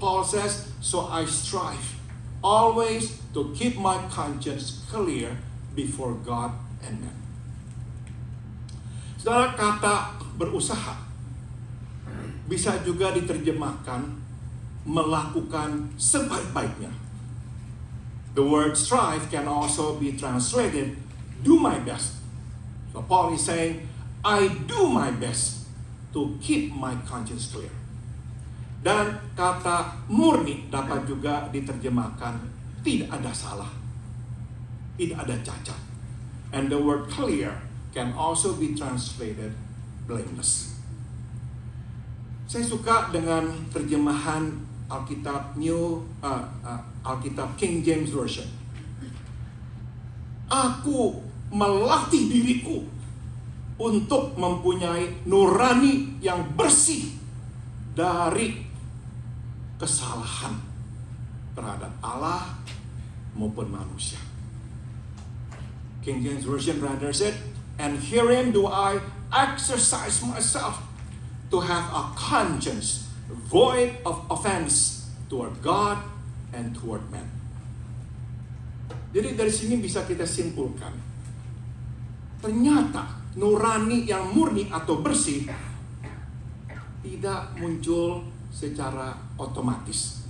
Paul says, so I strive always to keep my conscience clear before God and men. Saudara, kata berusaha bisa juga diterjemahkan melakukan sebaik-baiknya. The word strive can also be translated do my best. So Paul is saying, I do my best to keep my conscience clear. Dan kata murni dapat juga diterjemahkan tidak ada salah, tidak ada cacat. And the word clear can also be translated blameless. Saya suka dengan terjemahan Alkitab Alkitab King James Version. Aku melatih diriku untuk mempunyai nurani yang bersih dari kesalahan terhadap Allah maupun manusia. King James Version rather said, and herein do I exercise myself to have a conscience void of offense toward God and toward men. Jadi dari sini bisa kita simpulkan, ternyata nurani yang murni atau bersih tidak muncul secara otomatis.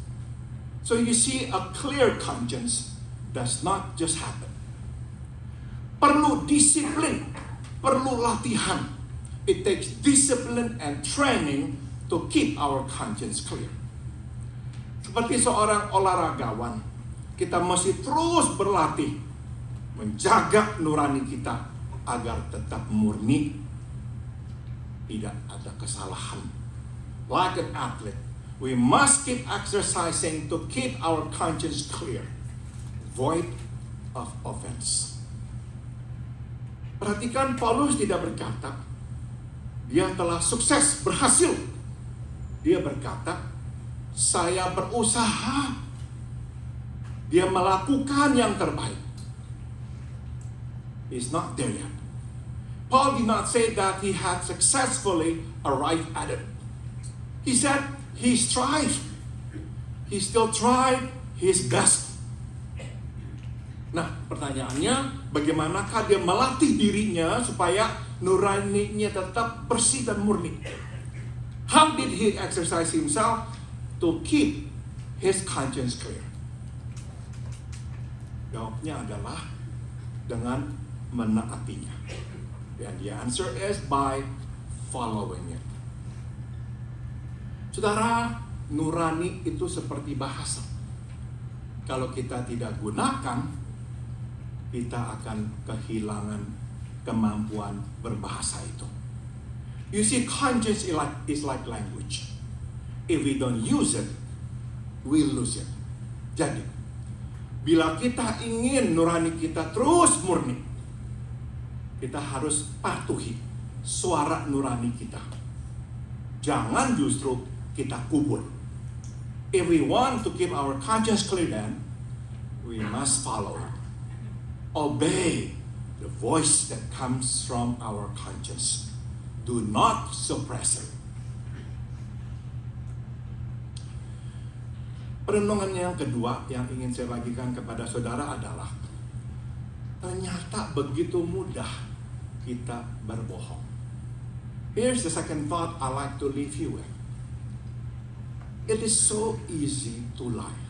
So you see, a clear conscience does not just happen. Perlu disiplin, perlu latihan. It takes discipline and training to keep our conscience clear. Seperti seorang olahragawan, kita mesti terus berlatih menjaga nurani kita agar tetap murni, tidak ada kesalahan. Like an athlete, we must keep exercising to keep our conscience clear, void of offense. Perhatikan, Paulus tidak berkata dia telah sukses, berhasil. Dia berkata, saya berusaha. Dia melakukan yang terbaik. He's not there yet. Paul did not say that he had successfully arrived at it. He said he strived. He still tried his best. Nah, pertanyaannya, bagaimanakah dia melatih dirinya supaya nuraninya tetap bersih dan murni? How did he exercise himself to keep his conscience clear? Jawabnya adalah dengan menaatinya. And the answer is by following it. Saudara, nurani itu seperti bahasa. Kalau kita tidak gunakan, kita akan kehilangan kemampuan berbahasa itu. You see, conscience is like language. If we don't use it, we lose it. Jadi, bila kita ingin nurani kita terus murni, kita harus patuhi suara nurani kita. Jangan justru kita kubur. If we want to keep our conscience clear, then we must follow it. Obey the voice that comes from our conscience. Do not suppress it. Perenungan yang kedua yang ingin saya bagikan kepada saudara adalah, ternyata begitu mudah kita berbohong. Here's the second thought I like to leave you with. It is so easy to lie.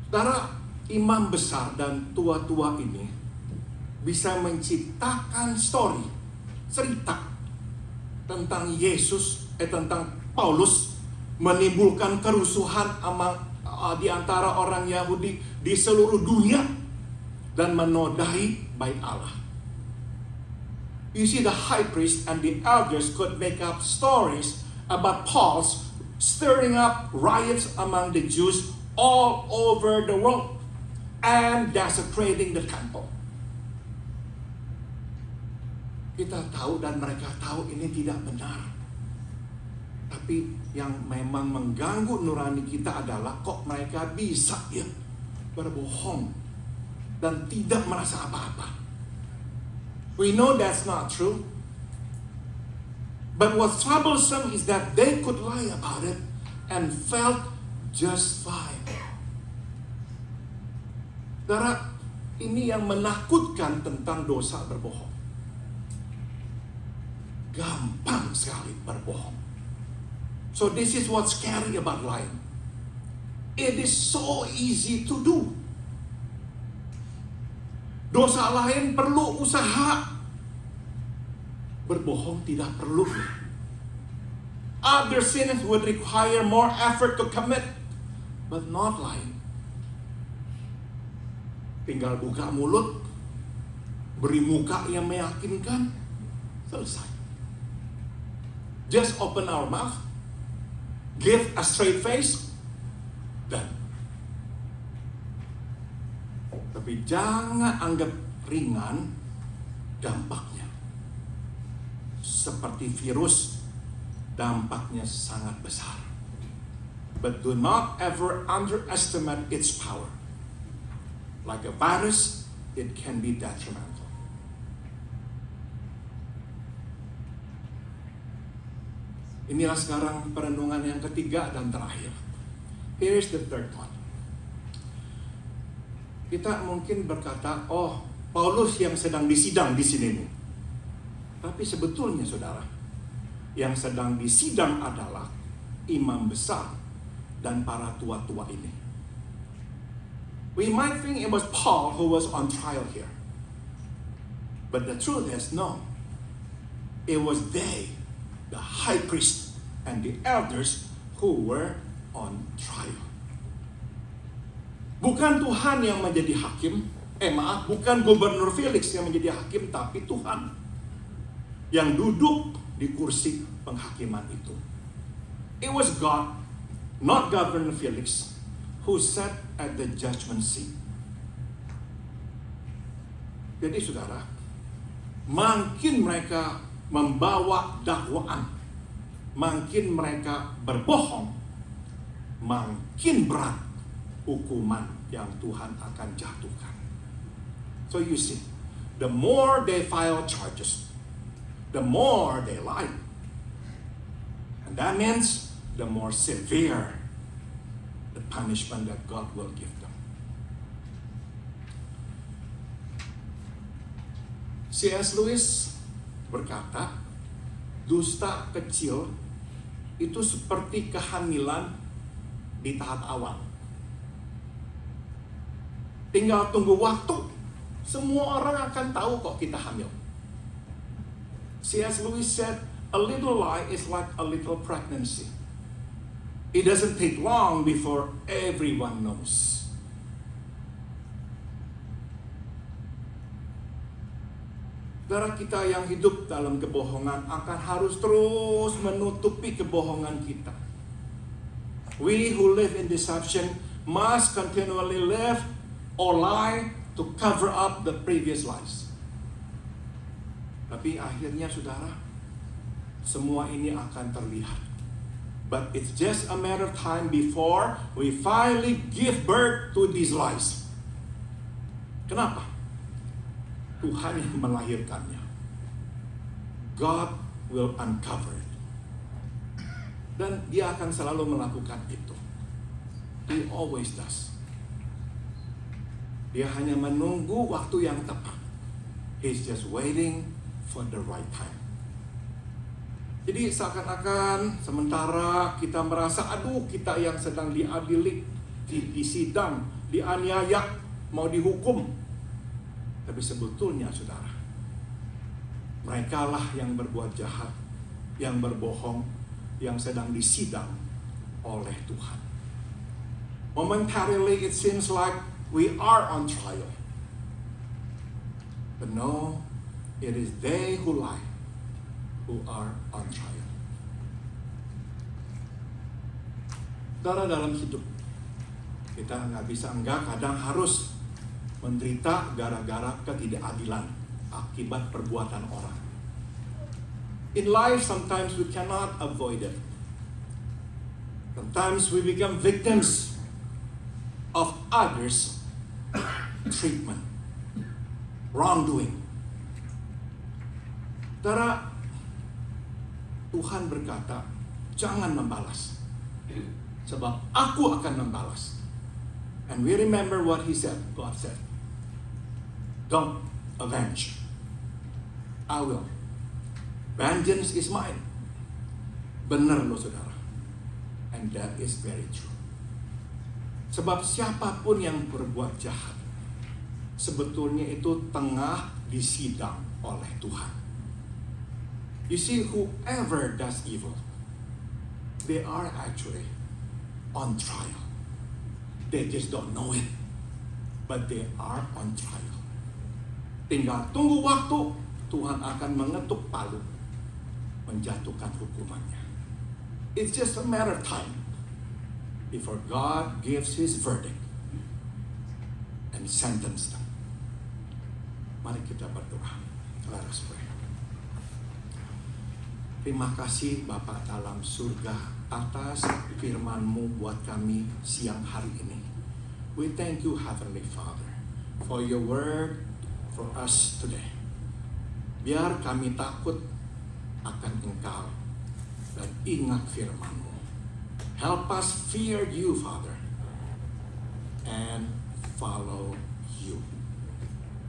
Saudara, imam besar dan tua-tua ini bisa menciptakan story, cerita tentang Yesus, tentang Paulus menimbulkan kerusuhan di antara orang Yahudi di seluruh dunia dan menodai bait Allah. You see, the high priest and the elders could make up stories about Paul's stirring up riots among the Jews all over the world and desecrating the temple. Kita tahu dan mereka tahu ini tidak benar. Tapi yang memang mengganggu nurani kita adalah kok mereka bisa ya berbohong dan tidak merasa apa-apa. We know that's not true. But what's troublesome is that they could lie about it and felt just fine. Saudara, ini yang menakutkan tentang dosa berbohong. Gampang sekali berbohong. So this is what's scary about lying. It is so easy to do. Dosa lain perlu usaha. Berbohong tidak perlu. Other sins would require more effort to commit, but not lying. Tinggal buka mulut, beri muka yang meyakinkan, selesai. Just open our mouth, give a straight face, done. Tapi jangan anggap ringan dampaknya. Seperti virus, dampaknya sangat besar. But do not ever underestimate its power. Like a virus, it can be detrimental. Inilah sekarang perenungan yang ketiga dan terakhir. Here's the third one. Kita mungkin berkata, oh, Paulus yang sedang disidang di sini nih. Tapi sebetulnya saudara, yang sedang disidang adalah imam besar dan para tua-tua ini. We might think it was Paul who was on trial here. But the truth is, no. It was they, the high priest and the elders who were on trial. Bukan Tuhan yang menjadi hakim, bukan Gubernur Felix yang menjadi hakim, tapi Tuhan yang duduk di kursi penghakiman itu. It was God, not Governor Felix, who sat at the judgment seat. Jadi saudara, makin mereka membawa dakwaan, makin mereka berbohong, makin berat hukuman yang Tuhan akan jatuhkan. So you see, the more they file charges, the more they lie. And that means the more severe the punishment that God will give them. C.S. Lewis berkata, dusta kecil itu seperti kehamilan di tahap awal. Tinggal tunggu waktu, semua orang akan tahu kok kita hamil. C.S. Lewis said, a little lie is like a little pregnancy. It doesn't take long before everyone knows. Saudara, kita yang hidup dalam kebohongan akan harus terus menutupi kebohongan kita. We who live in deception must continually live or lie to cover up the previous lies. Tapi akhirnya saudara, semua ini akan terlihat. But it's just a matter of time before we finally give birth to these lies. Kenapa? Tuhan yang melahirkannya. God will uncover it. Dan dia akan selalu melakukan itu. He always does. Dia hanya menunggu waktu yang tepat. He's just waiting for the right time. Jadi seakan-akan sementara kita merasa, aduh kita yang sedang diadili, disidang, dianiaya, mau dihukum. Tapi sebetulnya saudara, merekalah yang berbuat jahat, yang berbohong, yang sedang disidang oleh Tuhan. Momentarily it seems like we are on trial. But no, it is they who lie, who are on trial. Saudara, dalam hidup kita nggak bisa enggak, kadang harus menderita gara-gara ketidakadilan akibat perbuatan orang. In life, sometimes we cannot avoid it. Sometimes we become victims of others' treatment, wrongdoing. Saudara, Tuhan berkata, jangan membalas, sebab aku akan membalas. And we remember what he said, God said, don't avenge, I will. Vengeance is mine. Benar loh saudara. And that is very true. Sebab siapapun yang berbuat jahat, sebetulnya itu tengah disidang oleh Tuhan. You see, whoever does evil, they are actually on trial. They just don't know it, but they are on trial. Tinggal tunggu waktu, Tuhan akan mengetuk palu. menjatuhkan hukumannya. It's just a matter of time before God gives His verdict and sentence them. Mari kita berdoa. Let us pray. Terima kasih Bapa dalam surga atas firman-Mu buat kami siang hari ini. We thank you, Heavenly Father, for your word for us today. Biar kami takut akan Engkau dan ingat firman-Mu. Help us fear you, Father, and follow you.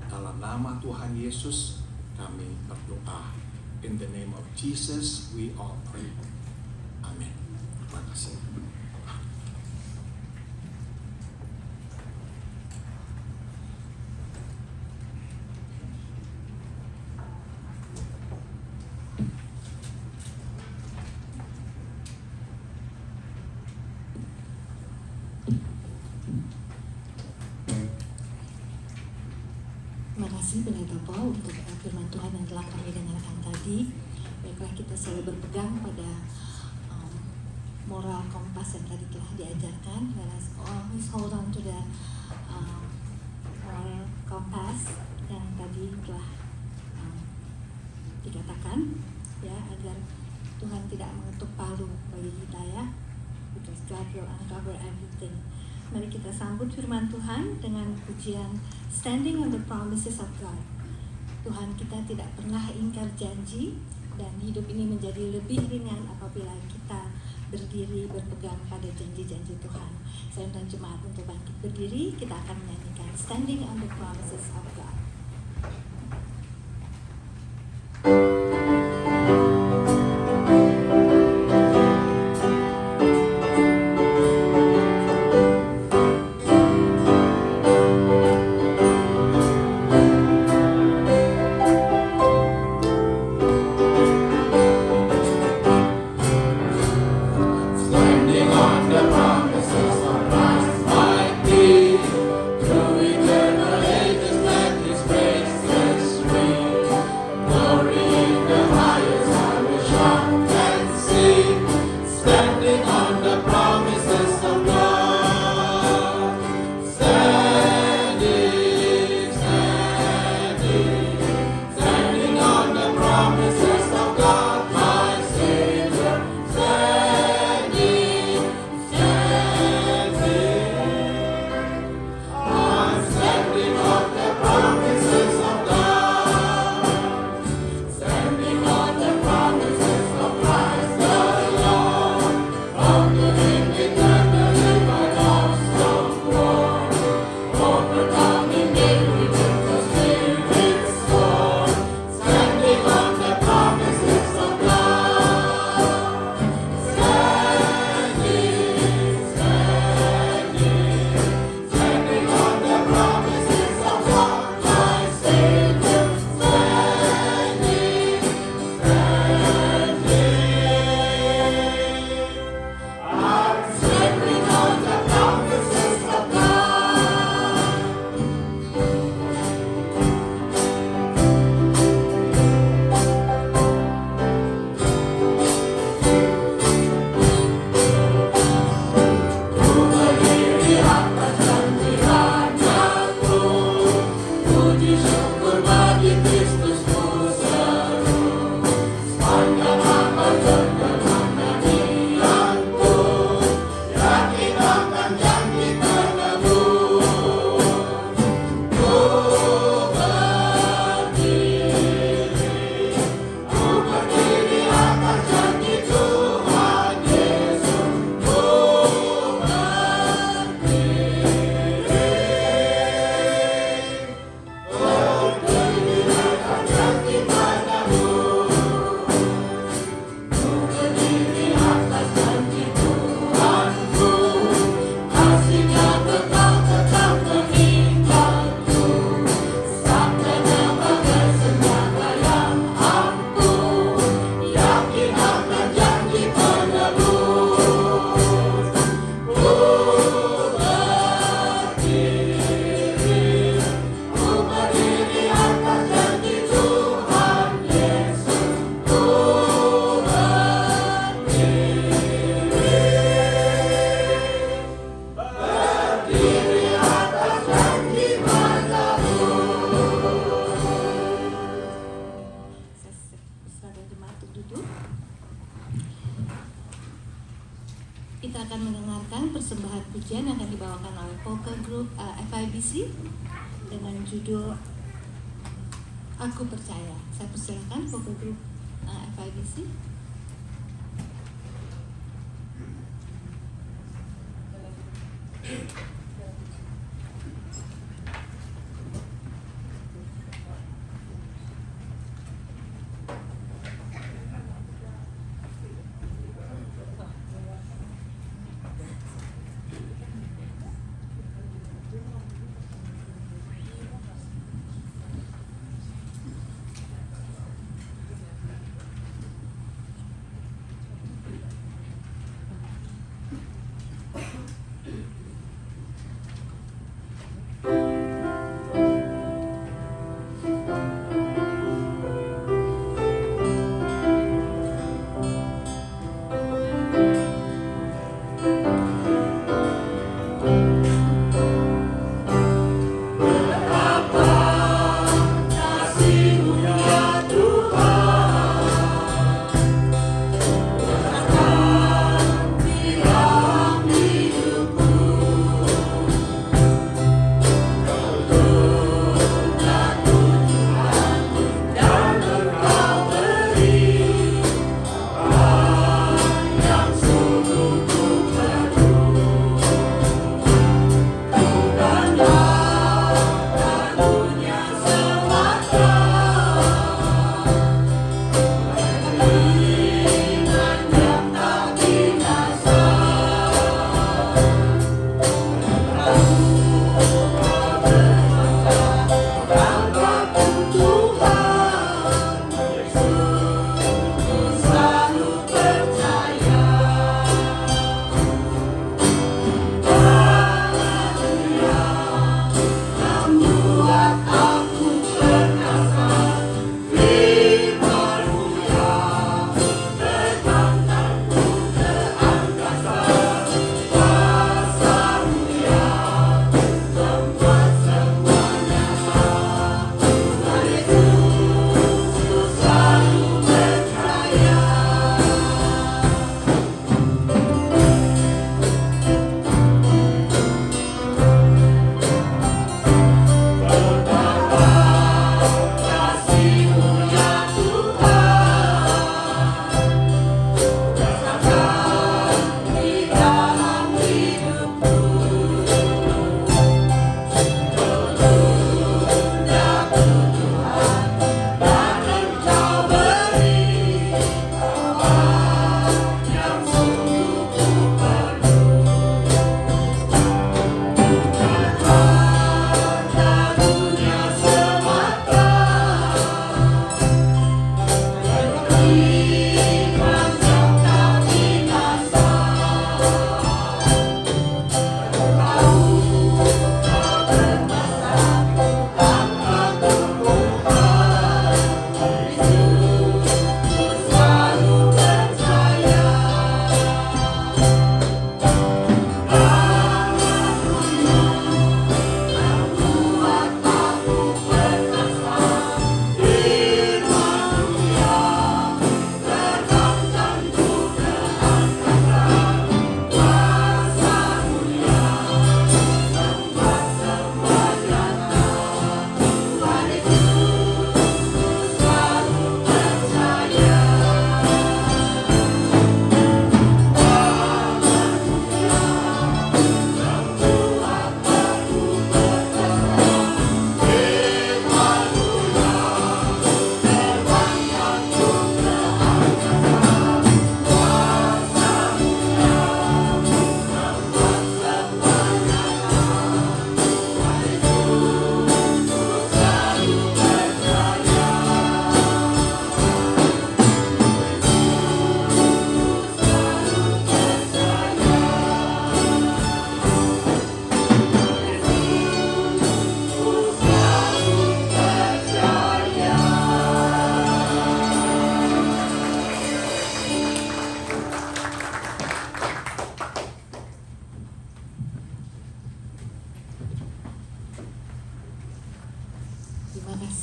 Dalam nama Tuhan Yesus kami berdoa. In the name of Jesus we all pray. Amin. Terima kasih. Terima kasih Pendeta Paul untuk firman Tuhan yang telah kami dengarkan tadi. Baiklah, kita selalu berpegang pada moral kompas yang tadi telah diajarkan. Let us always hold on to the moral compass yang tadi telah dikatakan, ya, agar Tuhan tidak mengetuk palu bagi kita, ya, because God will uncover everything. Mari kita sambut firman Tuhan dengan pujian Standing on the Promises of God. Tuhan kita tidak pernah ingkar janji, dan hidup ini menjadi lebih ringan apabila kita berdiri berpegang pada janji-janji Tuhan. Saya undang jemaat untuk bangkit berdiri, kita akan menyanyikan Standing on the Promises of God. Glory Kita akan mendengarkan persembahan pujian yang akan dibawakan oleh vocal group FIBC dengan judul Aku Percaya. Saya persilakan vocal group FIBC.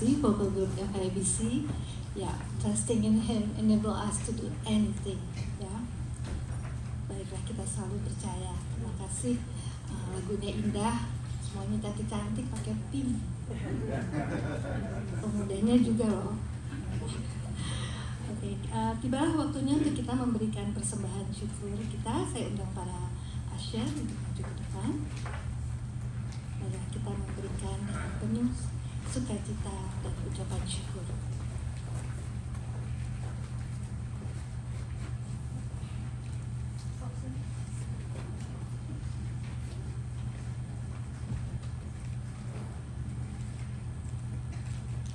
kasih vocal group FIBC. Ya, trusting in Him enable us to do anything. Ya, baik. Baiklah, kita selalu percaya. Terima kasih. Lagunya indah, semuanya cantik-cantik pakai pink. Pemudanya juga loh. Oke, tibalah waktunya untuk kita memberikan persembahan syukur kita. Saya undang para Asher untuk maju ke depan. Marilah kita memberikan dengan penuh sukacita dan ucapan syukur.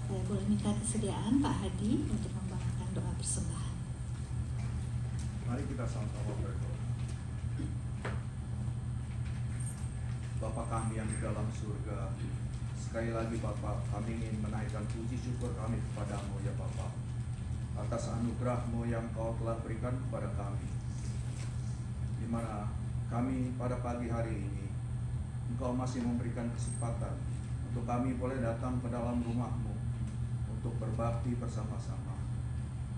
Saya boleh minta kesediaan Pak Hadi untuk membawakan doa persembahan. Mari kita sama-sama berdoa. Bapa kami yang di dalam surga, sekali lagi Bapa, kami ingin menaikkan puji syukur kami kepadamu ya Bapa, atas anugerah-Mu yang Kau telah berikan kepada kami, di mana kami pada pagi hari ini Engkau masih memberikan kesempatan untuk kami boleh datang ke dalam rumah-Mu untuk berbakti bersama-sama,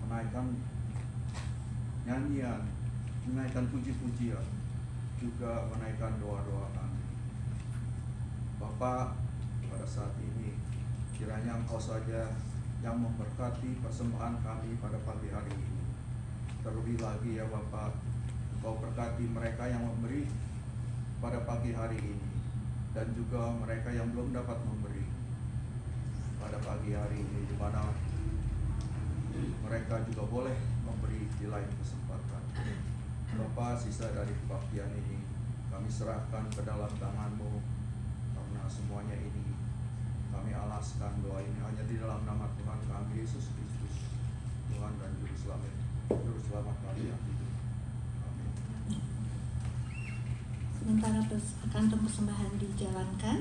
menaikkan nyanyian, menaikkan puji-pujian, juga menaikkan doa-doa kami. Bapa, pada saat ini kiranya Engkau saja yang memberkati persembahan kami pada pagi hari ini. Terlebih lagi ya Bapa, Engkau berkati mereka yang memberi pada pagi hari ini, dan juga mereka yang belum dapat memberi pada pagi hari ini, di mana mereka juga boleh memberi di lain kesempatan. Bapa, sisa dari kebaktian ini kami serahkan ke dalam tangan-Mu, karena semuanya ini kami alaskan doa ini hanya di dalam nama Tuhan kami Yesus Kristus, Tuhan dan Juru Selamat kami yang hidup. Amin. Sementara kantong persembahan dijalankan,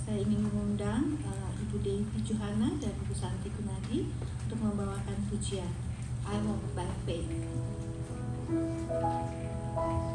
saya ingin mengundang Ibu Devi Johana dan Ibu Santi Gunadi untuk membawakan pujian I Walk by Faith. I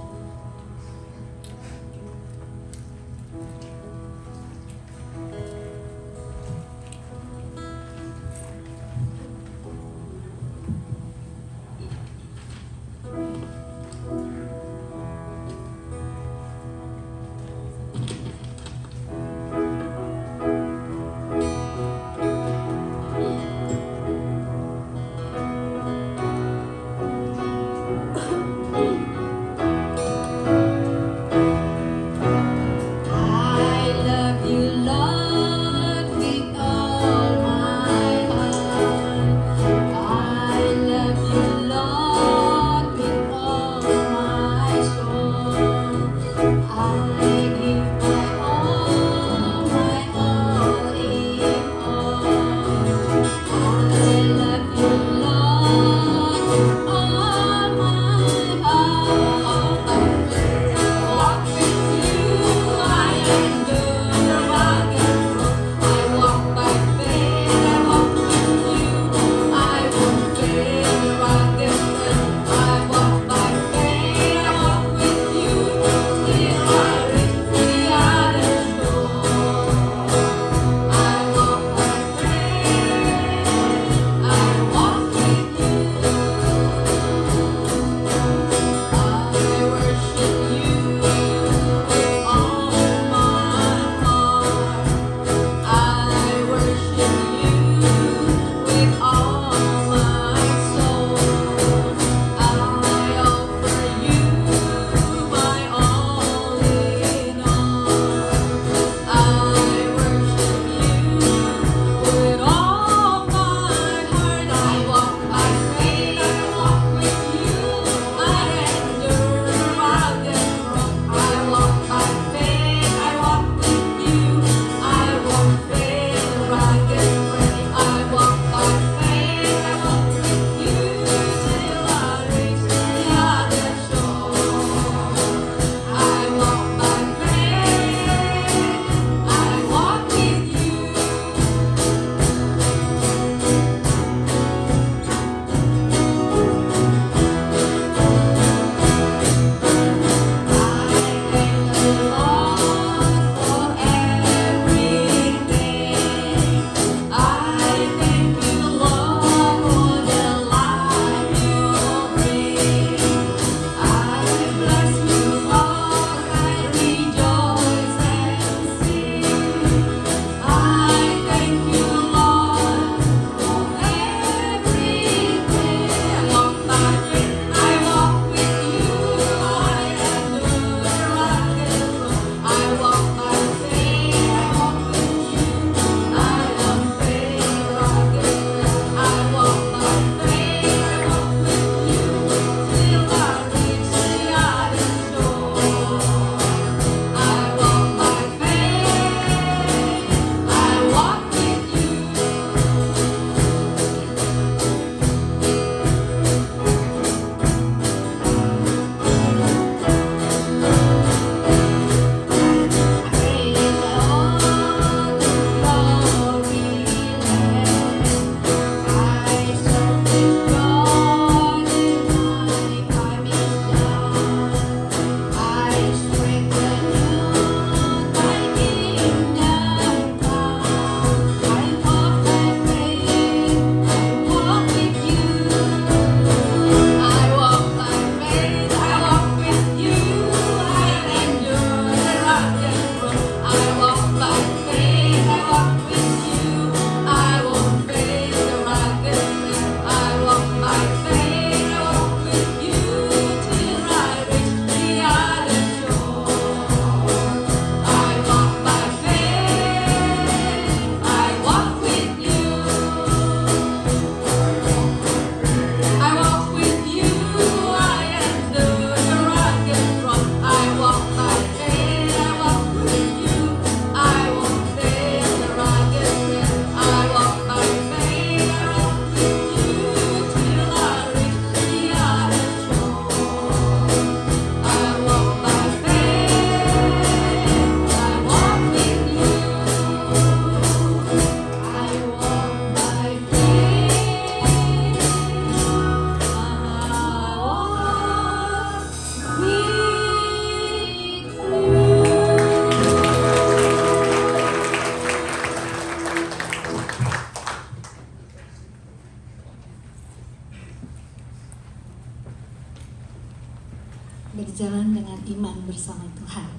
berjalan dengan iman bersama Tuhan.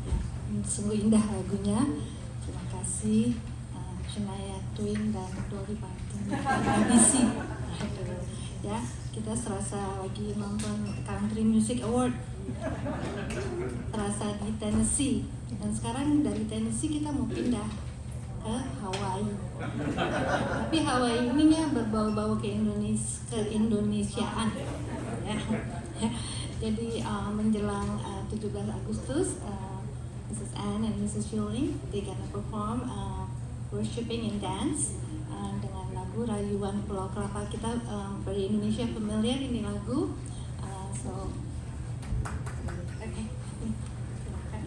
Ya, sungguh indah lagunya. Terima kasih Shania Twain dan Dolly Parton dan ABC. Ya, kita serasa lagi nonton Country Music Award. Terasa di Tennessee, dan sekarang dari Tennessee kita mau pindah ke Hawaii. Tapi Hawaii ininya berbau-bau ke Indonesiaan. Ya. Jadi menjelang 17 Agustus, Mrs. Anne and Mrs. Schilling, they gonna perform worshiping and dance dengan lagu Rayuan Pulau Kelapa. Kita dari Indonesia familiar ini lagu, so okay. Silakan.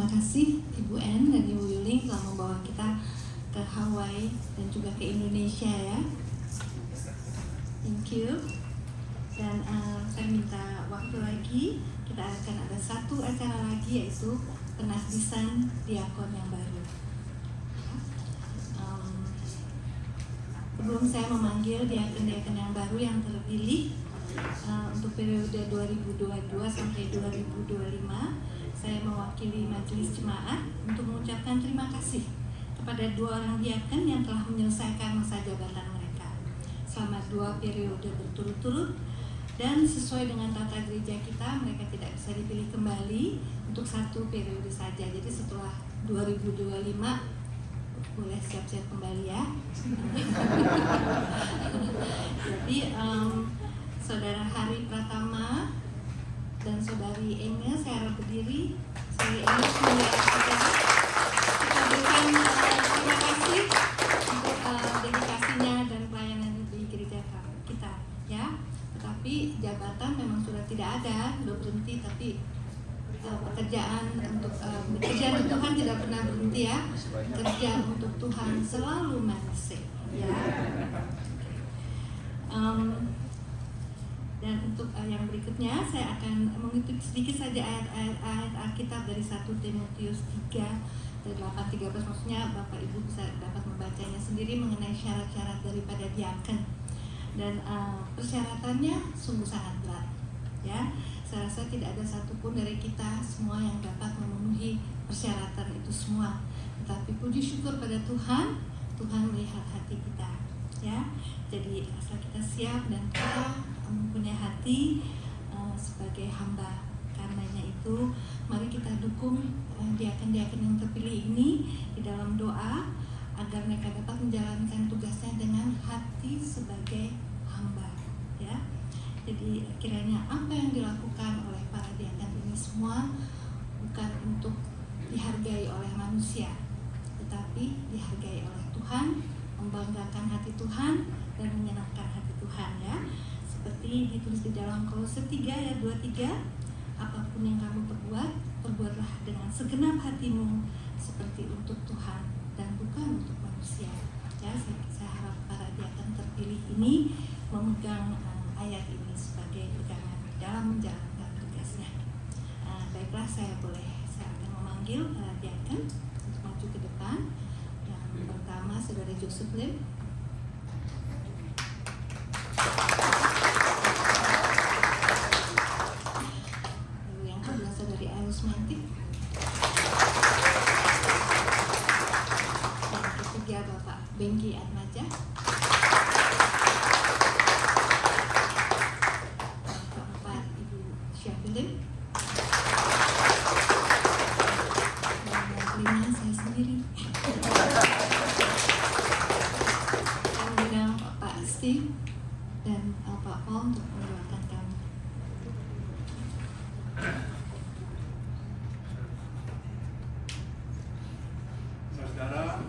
kasih Ibu Ann dan Ibu Yuling telah membawa kita ke Hawaii dan juga ke Indonesia ya. Thank you. Dan saya minta waktu lagi, kita akan ada satu acara lagi yaitu penahbisan diakon yang baru. Sebelum saya memanggil diakon-diakon yang baru yang terpilih untuk periode 2022 sampai 2025, saya mewakili Majelis Jemaat untuk mengucapkan terima kasih kepada 2 orang diakon yang telah menyelesaikan masa jabatan mereka selama 2 periode berturut-turut, dan sesuai dengan tata gereja kita, mereka tidak bisa dipilih kembali untuk 1 periode saja. Jadi setelah 2025 boleh siap-siap kembali ya. Jadi Saudara Hari Pratama dan Saudari Emil, saya harap berdiri. Saudari Emil, semoga kita berikan terima kasih untuk dedikasinya dan pelayanan di gereja kita ya. Tetapi jabatan memang sudah tidak ada, sudah berhenti, tapi pekerjaan untuk bekerja untuk Tuhan tidak pernah berhenti ya. Kerja untuk Tuhan selalu masih ya. Dan untuk yang berikutnya saya akan mengutip sedikit saja ayat-ayat Alkitab dari 1 Timotius 3 dari 8-13, maksudnya Bapak Ibu bisa dapat membacanya sendiri mengenai syarat-syarat daripada diakon. Dan persyaratannya sungguh sangat berat ya. Saya rasa tidak ada satupun dari kita semua yang dapat memenuhi persyaratan itu semua. Tetapi puji syukur pada Tuhan, Tuhan melihat hati kita ya. Jadi asal kita siap dan kita mempunyai hati sebagai hamba. Karenanya itu mari kita dukung diakon-diakon yang terpilih ini di dalam doa agar mereka dapat menjalankan tugasnya dengan hati sebagai hamba ya. Jadi kiranya apa yang dilakukan oleh para diakon ini semua bukan untuk dihargai oleh manusia, tetapi dihargai oleh Tuhan, membanggakan hati Tuhan dan menyenangkan hati Tuhan ya. Seperti ditulis di dalam Kolose 3 ayat 23, apapun yang kamu perbuat, perbuatlah dengan segenap hatimu seperti untuk Tuhan dan bukan untuk manusia. Ya, saya harap para diakon terpilih ini memegang ayat ini sebagai pegangan dalam menjalankan tugasnya. Baiklah, saya akan memanggil para diakon untuk maju ke depan. Yang pertama Saudara Joseph Lim. Lalu yang kedua Saudari Ainus Mantik. Yang ketiga Bapak Bengki Atmaja. Yang keempat Ibu Syafilin. Dan yang kelima saya sendiri. Saya undang Pak Steve dan Pak Paul untuk mendoakan kami. Saudara,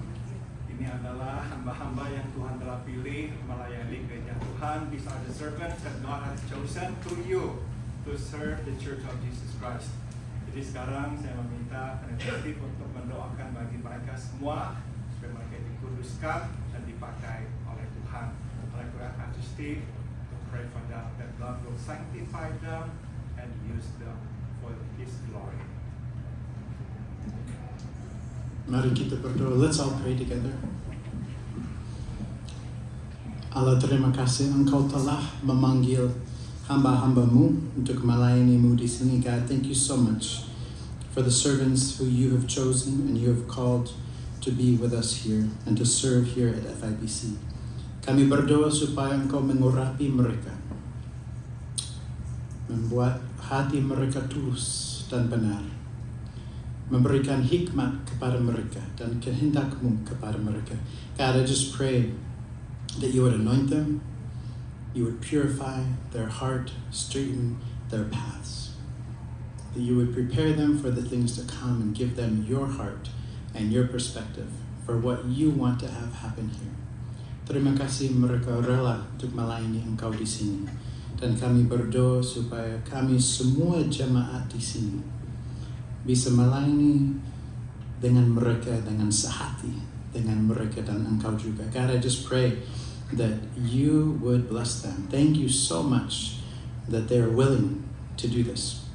ini adalah hamba-hamba yang Tuhan telah pilih melayani gereja Tuhan. These are the servants that God has chosen to you to serve the Church of Jesus Christ. Jadi sekarang saya meminta Steve untuk mendoakan bagi mereka semua supaya mereka dikuduskan dan dipakai oleh Tuhan. Oleh Pastor Steve to pray for them that God will sanctify them and use them for His glory. Mari kita berdoa. Let's all pray together. Allah, terima kasih Engkau telah memanggil hamba-hambamu untuk melayanimu di sini. God, thank you so much for the servants who you have chosen and you have called to be with us here and to serve here at FIBC. Kami berdoa supaya Engkau mengurapi mereka, membuat hati mereka tulus dan benar, memberikan hikmat kepada mereka dan kehendak-Mu kepada mereka. God, I just pray that you would anoint them, you would purify their heart, straighten their paths, that you would prepare them for the things to come and give them your heart and your perspective for what you want to have happen here. Terima kasih mereka rela untuk melayani Engkau di sini. Dan kami berdoa supaya kami semua jemaat di sini bisa melayani dengan mereka, dengan sehati, dengan mereka dan Engkau juga. God, I just pray that you would bless them. Thank you so much that they are willing to do this.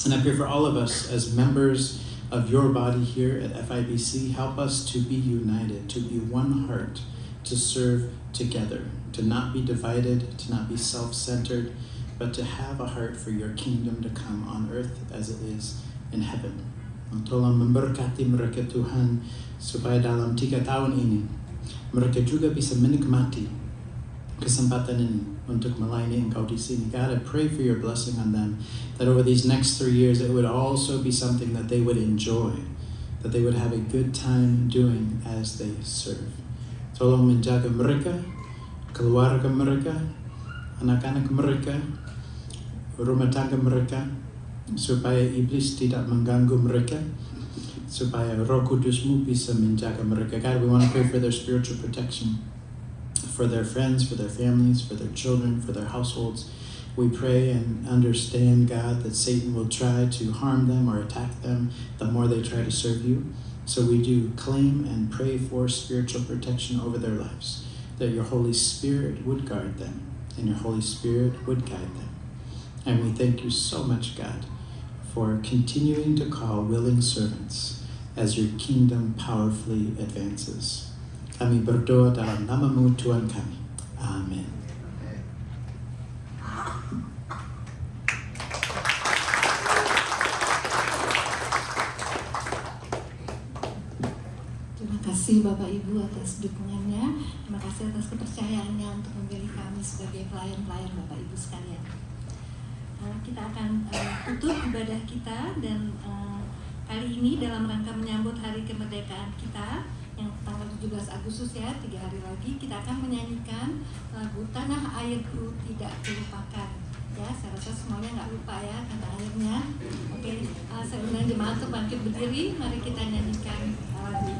And I pray for all of us as members of your body here at FIBC, help us to be united, to be one heart, to serve together, to not be divided, to not be self-centered, but to have a heart for your kingdom to come on earth as it is in heaven. Tolong memberkati mereka Tuhan, supaya dalam 3 tahun ini, mereka juga bisa menikmati kesempatan ini untuk melayani Engkau di sini. God, I pray for your blessing on them, that over these next 3 years, it would also be something that they would enjoy, that they would have a good time doing as they serve. Tolong menjaga mereka, keluarga mereka, anak-anak mereka, rumah tangga mereka, supaya iblis tidak mengganggu mereka, supaya Roh Kudus-Mu bisa menjaga mereka. God, we want to pray for their spiritual protection, for their friends, for their families, for their children, for their households. We pray and understand, God, that Satan will try to harm them or attack them the more they try to serve you. So we do claim and pray for spiritual protection over their lives, that your Holy Spirit would guard them and your Holy Spirit would guide them. And we thank you so much, God, for continuing to call willing servants as your kingdom powerfully advances. Kami berdoa dalam nama-Mu Tuhan kami. Amin. Terima kasih Bapak Ibu atas dukungannya. Terima kasih atas kepercayaannya untuk memilih kami sebagai pelayan-pelayan Bapak Ibu sekalian. Kita akan tutup ibadah kita, dan kali ini dalam rangka menyambut hari kemerdekaan kita yang tanggal 17 Agustus ya, 3 hari lagi, kita akan menyanyikan lagu Tanah Airku Tidak Terlupakan. Ya, saya rasa semuanya nggak lupa ya tanah airnya. Oke, saya undang jemaat untuk bangkit berdiri. Mari kita nyanyikan lagu.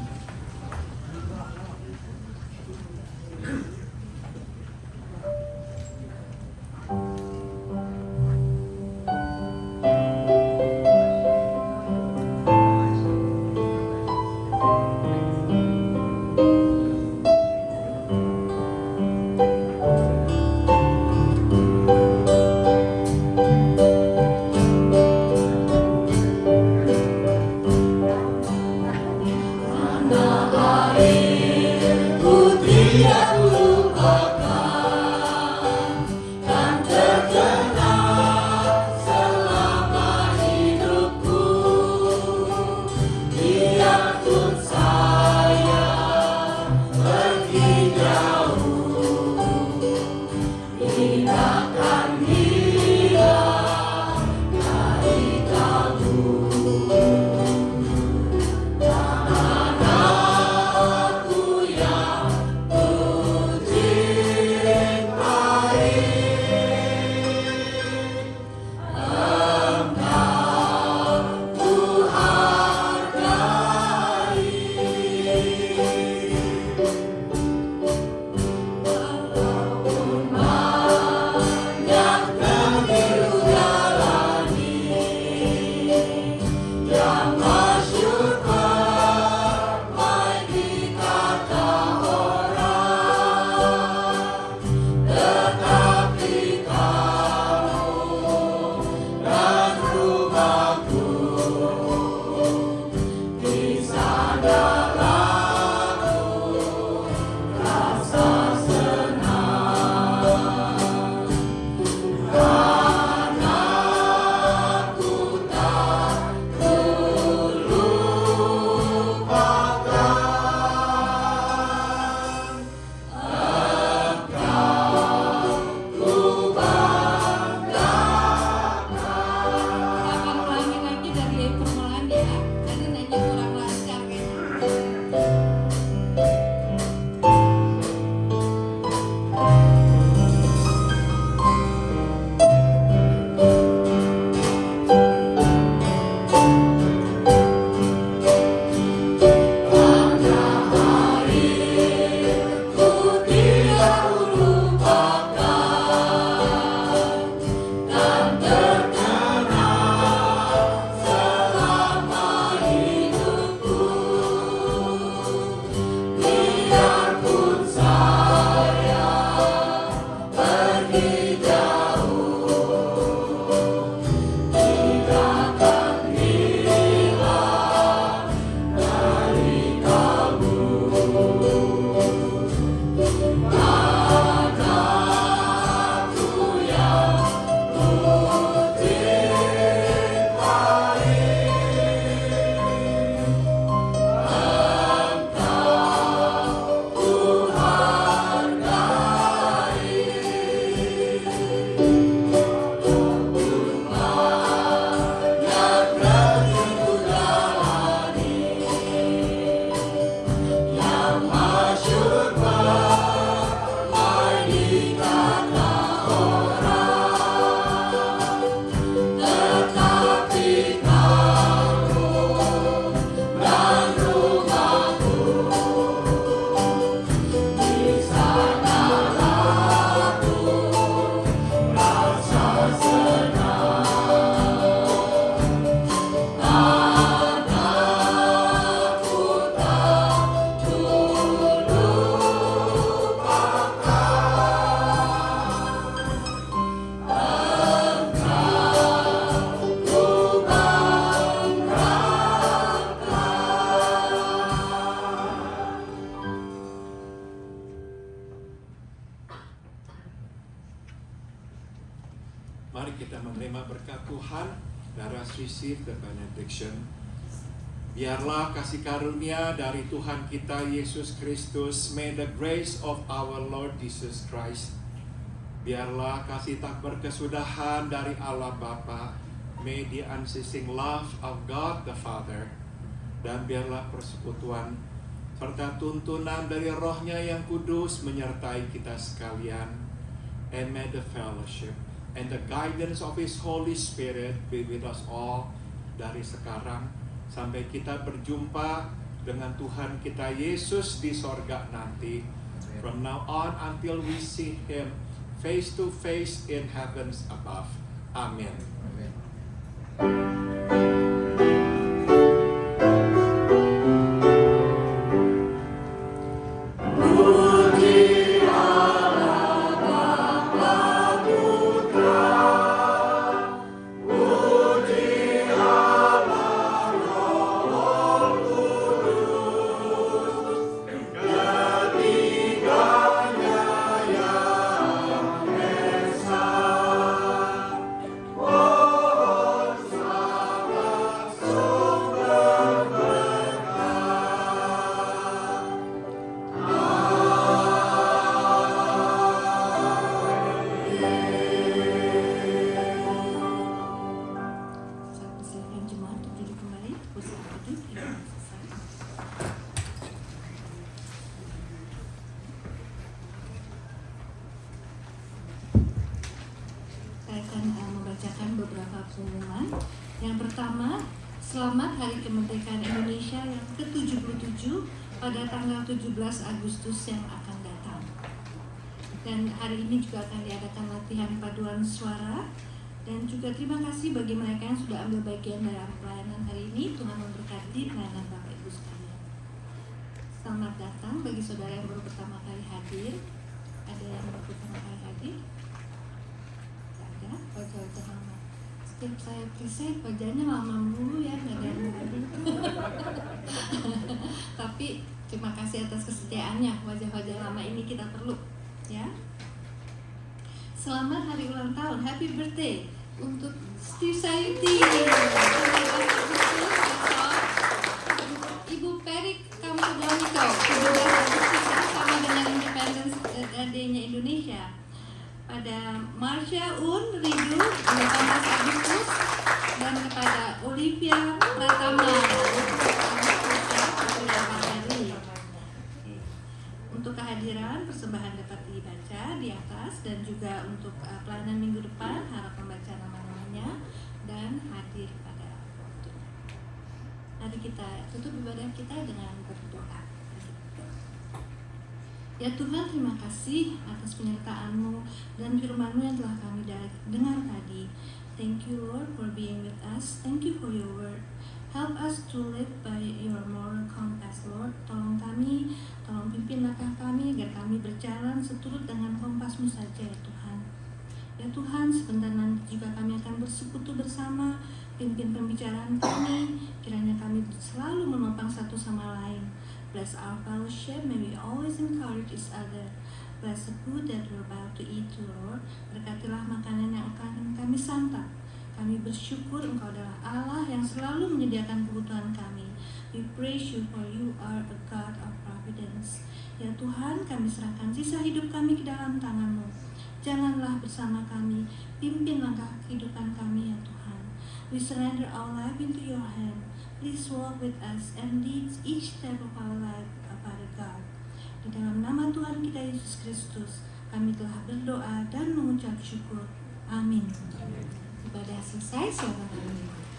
Tuhan, let us receive the benediction. Biarlah kasih karunia dari Tuhan kita Yesus Kristus, may the grace of our Lord Jesus Christ, biarlah kasih tak berkesudahan dari Allah Bapa, may the unceasing love of God the Father, dan biarlah persekutuan serta tuntunan dari Roh-Nya yang kudus menyertai kita sekalian, and may the fellowship and the guidance of His Holy Spirit be with us all dari sekarang sampai kita berjumpa dengan Tuhan kita Yesus di sorga nanti. From now on until we see Him face to face in heavens above. Amen. Pengumuman. Yang pertama, selamat Hari Kemerdekaan Indonesia yang ke-77 pada tanggal 17 Agustus yang akan datang. Dan hari ini juga akan diadakan latihan paduan suara. Dan juga terima kasih bagi mereka yang sudah ambil bagian dalam pelayanan hari ini. Tuhan memberkati pelayanan Bapak Ibu sekalian. Selamat datang bagi saudara yang baru pertama kali hadir. Ada yang baru pertama kali hadir? Tidak ada, wajah-wajah lama. Setiap saya present wajahnya lama mulu ya, nggak ada yang baru. Tapi terima kasih atas kesetiaannya, wajah-wajah lama ini kita perlu ya. Selamat hari ulang tahun, happy birthday untuk Steve Sayuti. Ibu Perik Kamsudoniko, 17 Agustus sama dengan Independence Day-nya Indonesia. Pada Marsha Un Ridu 18 Agustus dan kepada Olivia Pratama untuk kehadiran persembahan dapat dibaca di atas dan juga untuk pelayanan minggu depan harap membaca nama-namanya dan hadir pada waktunya. Mari kita tutup ibadah kita dengan berdoa. Ya Tuhan, terima kasih atas penyertaan-Mu dan firman-Mu yang telah kami dengar tadi. Thank you Lord for being with us. Thank you for your word. Help us to live by your moral compass, Lord. Tolong kami, tolong pimpin langkah kami agar kami berjalan seturut dengan kompas-Mu saja ya Tuhan. Ya Tuhan, sebentar nanti juga kami akan bersekutu bersama, pimpin pembicaraan kami, kiranya kami selalu menopang satu sama lain. Bless our fellowship, may we always encourage each other. Bless the food that we're about to eat, Lord. Berkatilah makanan yang akan kami santap. Kami bersyukur Engkau adalah Allah yang selalu menyediakan kebutuhan kami. We praise you for you are a God of providence. Ya Tuhan, kami serahkan sisa hidup kami ke dalam tangan-Mu. Janganlah bersama kami, pimpin langkah kehidupan kami ya Tuhan. We surrender our life into your hand. Please walk with us and lead each step of our life, Father God. Di dalam nama Tuhan kita Yesus Kristus, kami telah berdoa dan mengucap syukur. Amin. Ibadah selesai, selamat hari.